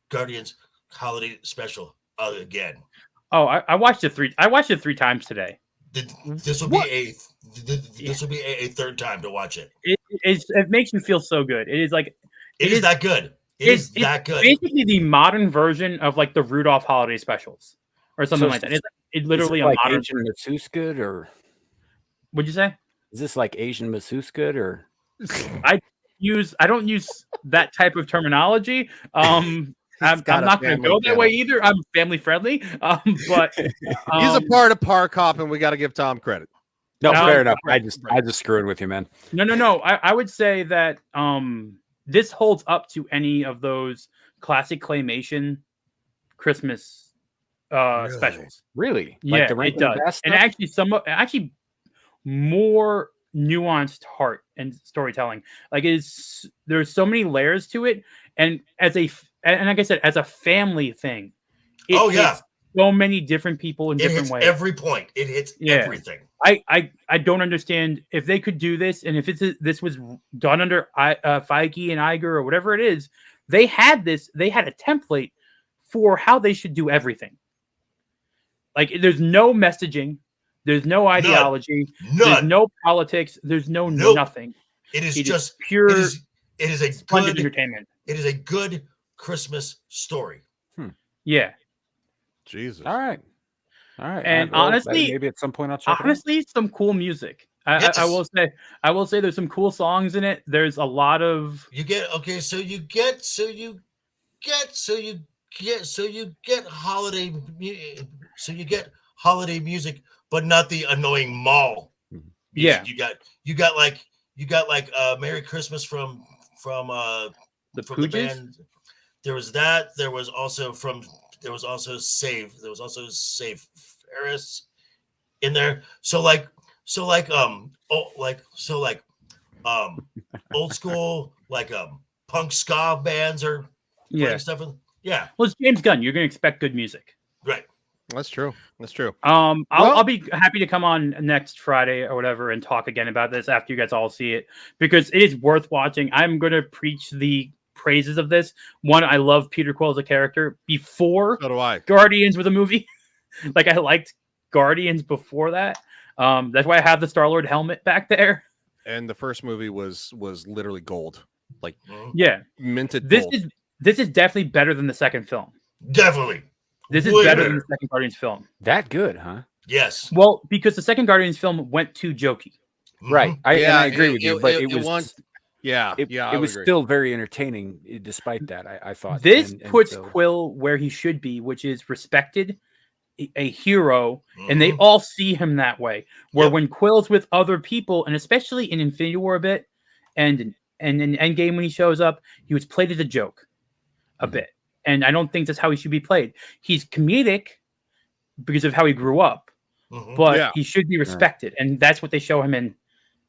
Guardians holiday special again. Oh, I watched it 3. I watched it 3 times today. This will be a third time to watch it. It makes you feel so good. It is like it is that good. It's that good. Basically, the modern version of like the Rudolph holiday specials or something like that. It's literally like modern Asian masseuse good, or what'd you say? Is this like Asian masseuse good, or I don't use that type of terminology. I'm not going to go that way either. I'm family friendly, but he's a part of Par Cop, and we got to give Tom credit. No, fair enough. I just screwing with you, man. No. I would say that this holds up to any of those classic claymation Christmas specials. Really? Yeah, like it does. And actually more nuanced heart and storytelling. Like there's so many layers to it, and like I said, as a family thing, it hits so many different people in different ways. Every point it hits everything. I don't understand if they could do this, and if this was done under Feige and Iger or whatever it is. They had a template for how they should do everything. Like there's no messaging. There's no ideology. There's no politics. There's nothing. It is just pure. It is a good entertainment. It is a good Christmas story. Yeah. Jesus. All right. And honestly, maybe at some point I'll check. Honestly, some cool music. I will say there's some cool songs in it. There's a lot of you get. get holiday music, but not the annoying mall music. Yeah. You got like Merry Christmas from The the Pooges? band. There was that. There was also Save Ferris in there. Old school punk ska bands are playing stuff in. Yeah. Well, it's James Gunn. You're gonna expect good music. Right. That's true. That's true. I'll be happy to come on next Friday or whatever and talk again about this after you guys all see it, because it is worth watching. I'm gonna preach the praises of this. One, I love Peter Quill as a character before So do I. Guardians was a movie. Like, I liked Guardians before that. That's why I have the Star-Lord helmet back there. And the first movie was literally gold. Like, Yeah. minted This gold. is definitely better than the second film. Definitely. This is Way better better. than the second Guardians film. That good, huh? Yes. Well, because the second Guardians film went too jokey. Right. And I agree with you, but it it was wants- yeah, it, yeah, I it would was agree. still very entertaining despite that. I thought This And puts so- Quill where he should be, which is respected, a hero, and they all see him that way. Where when Quill's with other people, and especially in Infinity War a bit, and in Endgame when he shows up, he was played as a joke a bit. And I don't think that's how he should be played. He's comedic because of how he grew up, but he should be respected. And that's what they show him in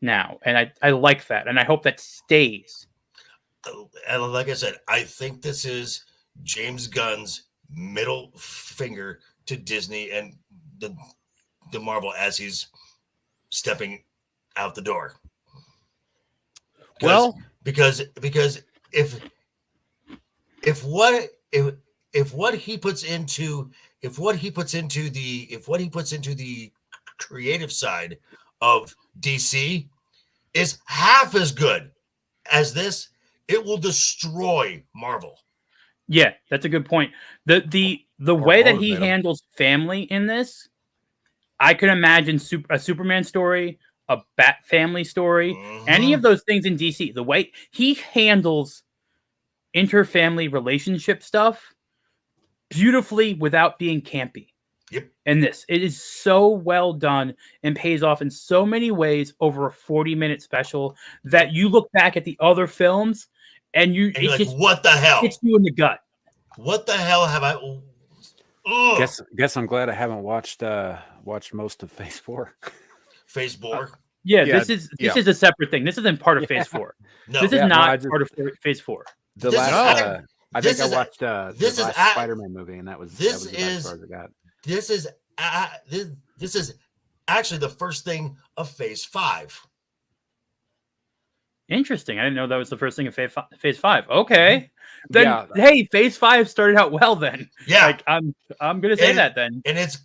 now. And I like that. And I hope that stays. And like I said, I think this is James Gunn's middle finger to Disney and the Marvel as he's stepping out the door. Because if what he puts into the creative side of DC is half as good as this, it will destroy Marvel. Yeah, that's a good point. The way that he motivate 'em. handles family in this, I could imagine a Superman story, a Bat family story, any of those things in DC. The way he handles interfamily relationship stuff beautifully without being campy. Yep. And it is so well done and pays off in so many ways over a 40-minute special that you look back at the other films and you're like, what the hell? Hits you in the gut. What the hell have I? Ugh. Guess I'm glad I haven't watched most of Phase 4. Phase 4. Yeah, this is a separate thing. This isn't part of Phase 4. No. This is not part of Phase 4. The last, I think I watched the last Spider-Man movie, and that was about as far as I got. This is actually the first thing of Phase 5. Interesting. I didn't know that was the first thing of Phase 5. Okay. Then hey, Phase 5 started out well then. Yeah. Like I'm gonna say that then. And it's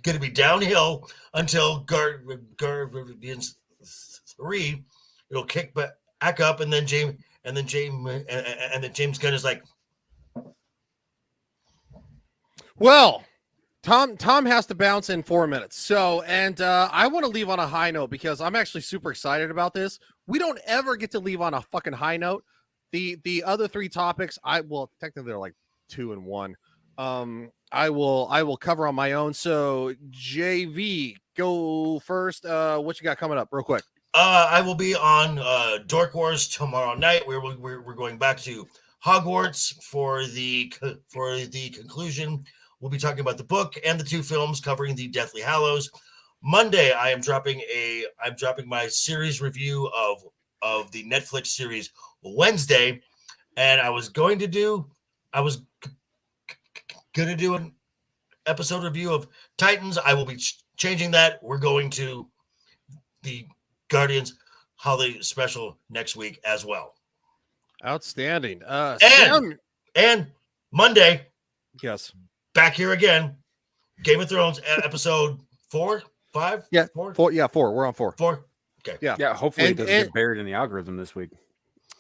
gonna be downhill until Guardians 3. It'll kick back up, and then James Gunn is like, well, Tom has to bounce in 4 minutes. So, and I want to leave on a high note because I'm actually super excited about this. We don't ever get to leave on a fucking high note. The other three topics, technically they're like 2 and 1. I will cover on my own. So, JV, go first. What you got coming up, real quick? I will be on Dork Wars tomorrow night. We're going back to Hogwarts for the conclusion. We'll be talking about the book and the 2 films covering the Deathly Hallows. Monday, I'm dropping my series review of the Netflix series Wednesday, and I was going to do an episode review of Titans. I will be changing that. We're going to the Guardians holiday special next week as well. Outstanding. And Monday, yes, back here again. Game of Thrones episode 4, 5, yeah, 4? 4. Yeah, 4. We're on 4. 4. Okay. Yeah. Hopefully it doesn't get buried in the algorithm this week.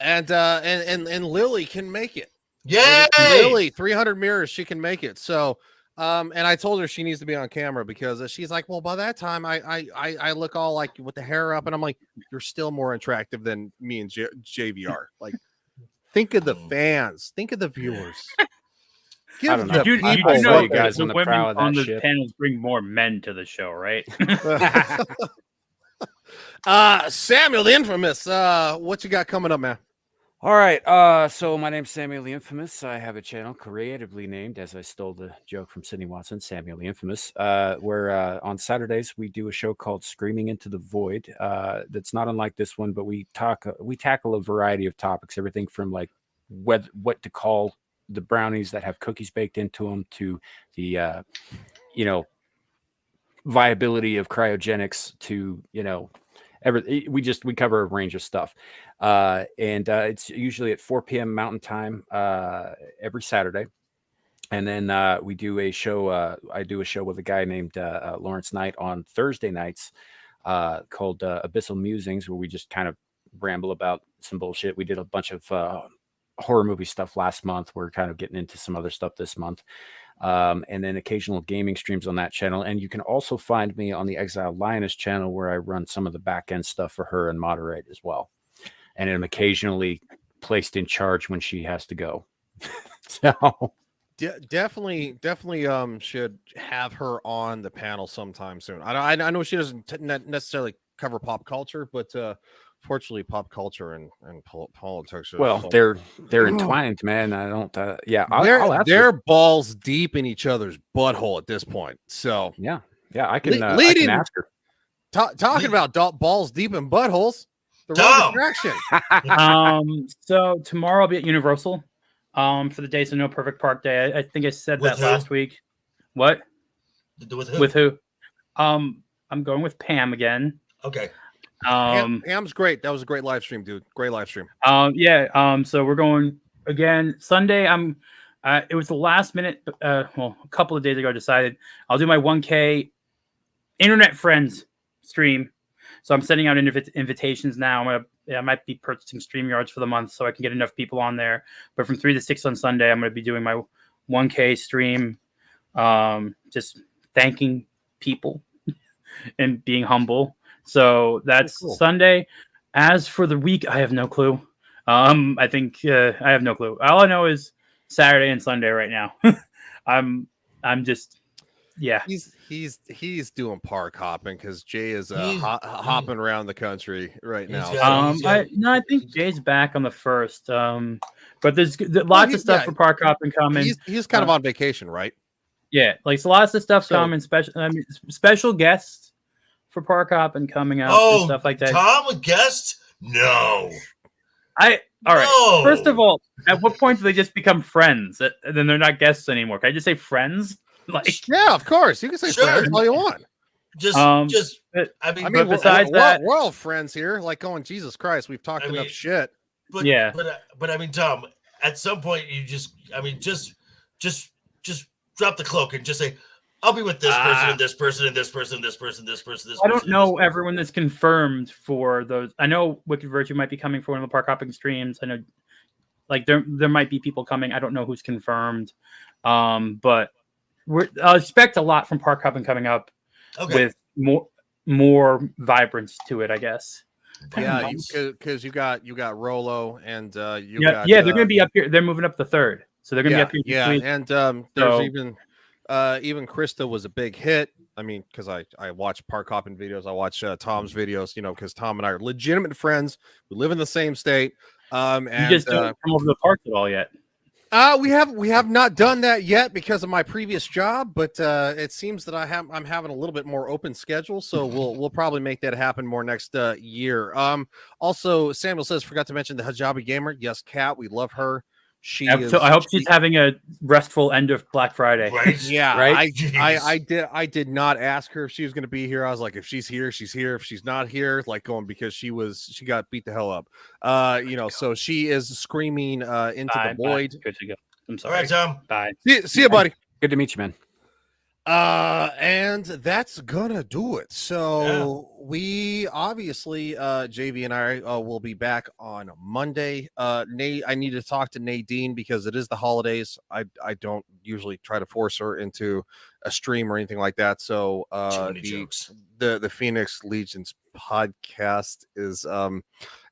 And Lily can make it. Yay! Lily, 300 mirrors, she can make it. So, and I told her she needs to be on camera because she's like, well, by that time I look all like with the hair up, and I'm like, you're still more attractive than me and JVR. Like, Think of the fans. Think of the viewers. I don't know. You do I know you guys the on the women prow of on that the ship. panels bring more men to the show, right? Samuel the Infamous. What you got coming up, man? All right. So my name's Samuel the Infamous. I have a channel creatively named, as I stole the joke from Sydney Watson, Samuel the Infamous. Where on Saturdays we do a show called Screaming into the Void. That's not unlike this one, but we tackle a variety of topics, everything from like what to call the brownies that have cookies baked into them to the viability of cryogenics to we cover a range of stuff, and it's usually at 4 p.m. Mountain Time every Saturday, and then we do a show. I do a show with a guy named Lawrence Knight on Thursday nights called Abyssal Musings, where we just kind of ramble about some bullshit. We did a bunch of horror movie stuff last month. We're kind of getting into some other stuff this month. And then occasional gaming streams on that channel. And you can also find me on the Exiled Lioness channel, where I run some of the back end stuff for her and moderate as well. And I'm occasionally placed in charge when she has to go. So definitely should have her on the panel sometime soon. I know she doesn't necessarily cover pop culture, but fortunately pop culture and politics are they're entwined, man. I don't they're balls deep in each other's butthole at this point. So yeah, I can ask her. Talking about balls deep in buttholes, the wrong direction. So tomorrow I'll be at Universal for the Days of No Perfect Park Day. I think I said that last week. What? With who? I'm going with Pam again. Okay. Pam's great. That was a great live stream, dude. Great live stream. So we're going again Sunday. It was the last minute. A couple of days ago, I decided I'll do my 1K internet friends stream. So I'm sending out invitations now. I might be purchasing StreamYards for the month so I can get enough people on there. But from 3 to 6 on Sunday, I'm going to be doing my 1K stream, just thanking people and being humble. So that's cool. Sunday. As for the week, I have no clue. I think I have no clue. All I know is Saturday and Sunday right now. I'm just He's doing park hopping because Jay is hopping around the country right now. I think Jay's back on the 1st. But there's lots of stuff for park hopping coming. He's kind of on vacation, right? Yeah, like so lots of stuff coming. Special guests for park hopping coming out and stuff like that. Tom, a guest? No. All right. First of all, at what point do they just become friends? And then they're not guests anymore. Can I just say friends? Like, yeah, of course. You can say friends all you want. Besides that, we're all friends here. Like, going, Jesus Christ, we've talked enough shit. But I mean, Tom, at some point you just drop the cloak and just say, I'll be with this person and this person and this person, this person, this person, this person. I don't know everyone that's confirmed for those. I know Wicked Virtue might be coming for one of the park hopping streams. I know, like there might be people coming. I don't know who's confirmed, but I expect a lot from park hopping coming up with more vibrance to it, I guess. Yeah, because you got Rolo and they're going to be up here. They're moving up the 3rd, so they're going to be up here. Yeah, and there's even Krista was a big hit. I mean, because I watch park hopping videos, I watch Tom's videos, because Tom and I are legitimate friends. We live in the same state. And you just don't come over the park at all yet. We have not done that yet because of my previous job, but it seems that I'm having a little bit more open schedule, so we'll probably make that happen more next year. Also, Samuel says forgot to mention the Hijabi Gamer. Yes, Kat, we love her. I hope she's having a restful end of Black Friday. Right? Yeah, right? I did not ask her if she was going to be here. I was like, if she's here, she's here. If she's not here, like going because she got beat the hell up. So she is screaming into the void. Good to go. I'm sorry. All right, Tom. Bye. See you, buddy. Good to meet you, man. And that's gonna do it. So we obviously JV and I will be back on Monday. Nate, I need to talk to Nadine because it is the holidays. I don't usually try to force her into a stream or anything like that. So the Phoenix Legions podcast is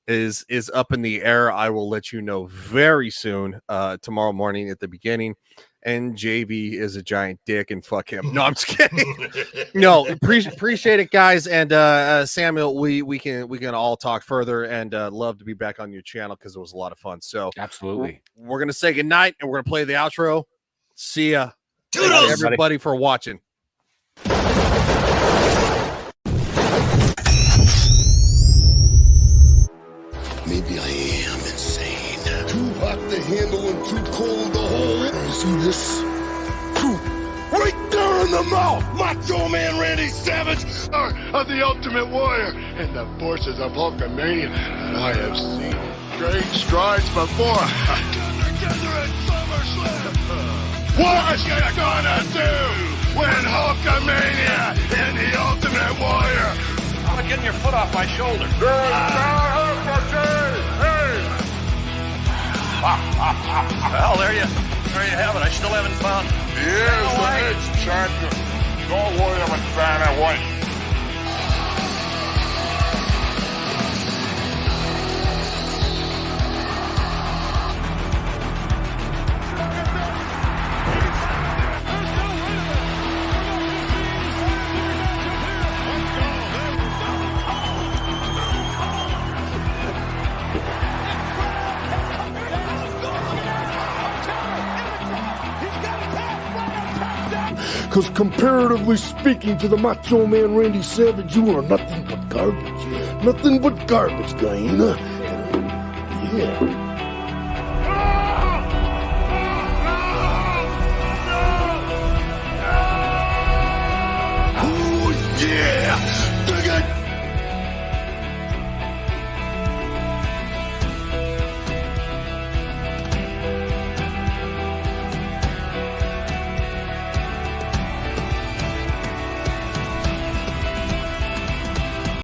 is up in the air. I will let you know very soon, tomorrow morning at the beginning. And JV is a giant dick, and fuck him. No, I'm just kidding. No, appreciate it, guys. And Samiel, we can all talk further, and love to be back on your channel because it was a lot of fun. So absolutely, we're gonna say goodnight, and we're gonna play the outro. See ya. Toodles, thanks everybody for watching. Maybe I am insane. Too hot to handle and too cold to hold. You see this? Right there in the mouth! Macho Man Randy Savage of the Ultimate Warrior and the forces of Hulkamania that I have seen great strides before. Together at SummerSlam. What you gonna do when Hulkamania and the Ultimate Warrior? I'm getting your foot off my shoulder. Well, there you have it. I still haven't found. Yes, the next champion. Don't worry, I'm a fan of white. Because comparatively speaking to the Macho Man Randy Savage, you are nothing but garbage. Nothing but garbage, Diana. Yeah. Oh, yeah!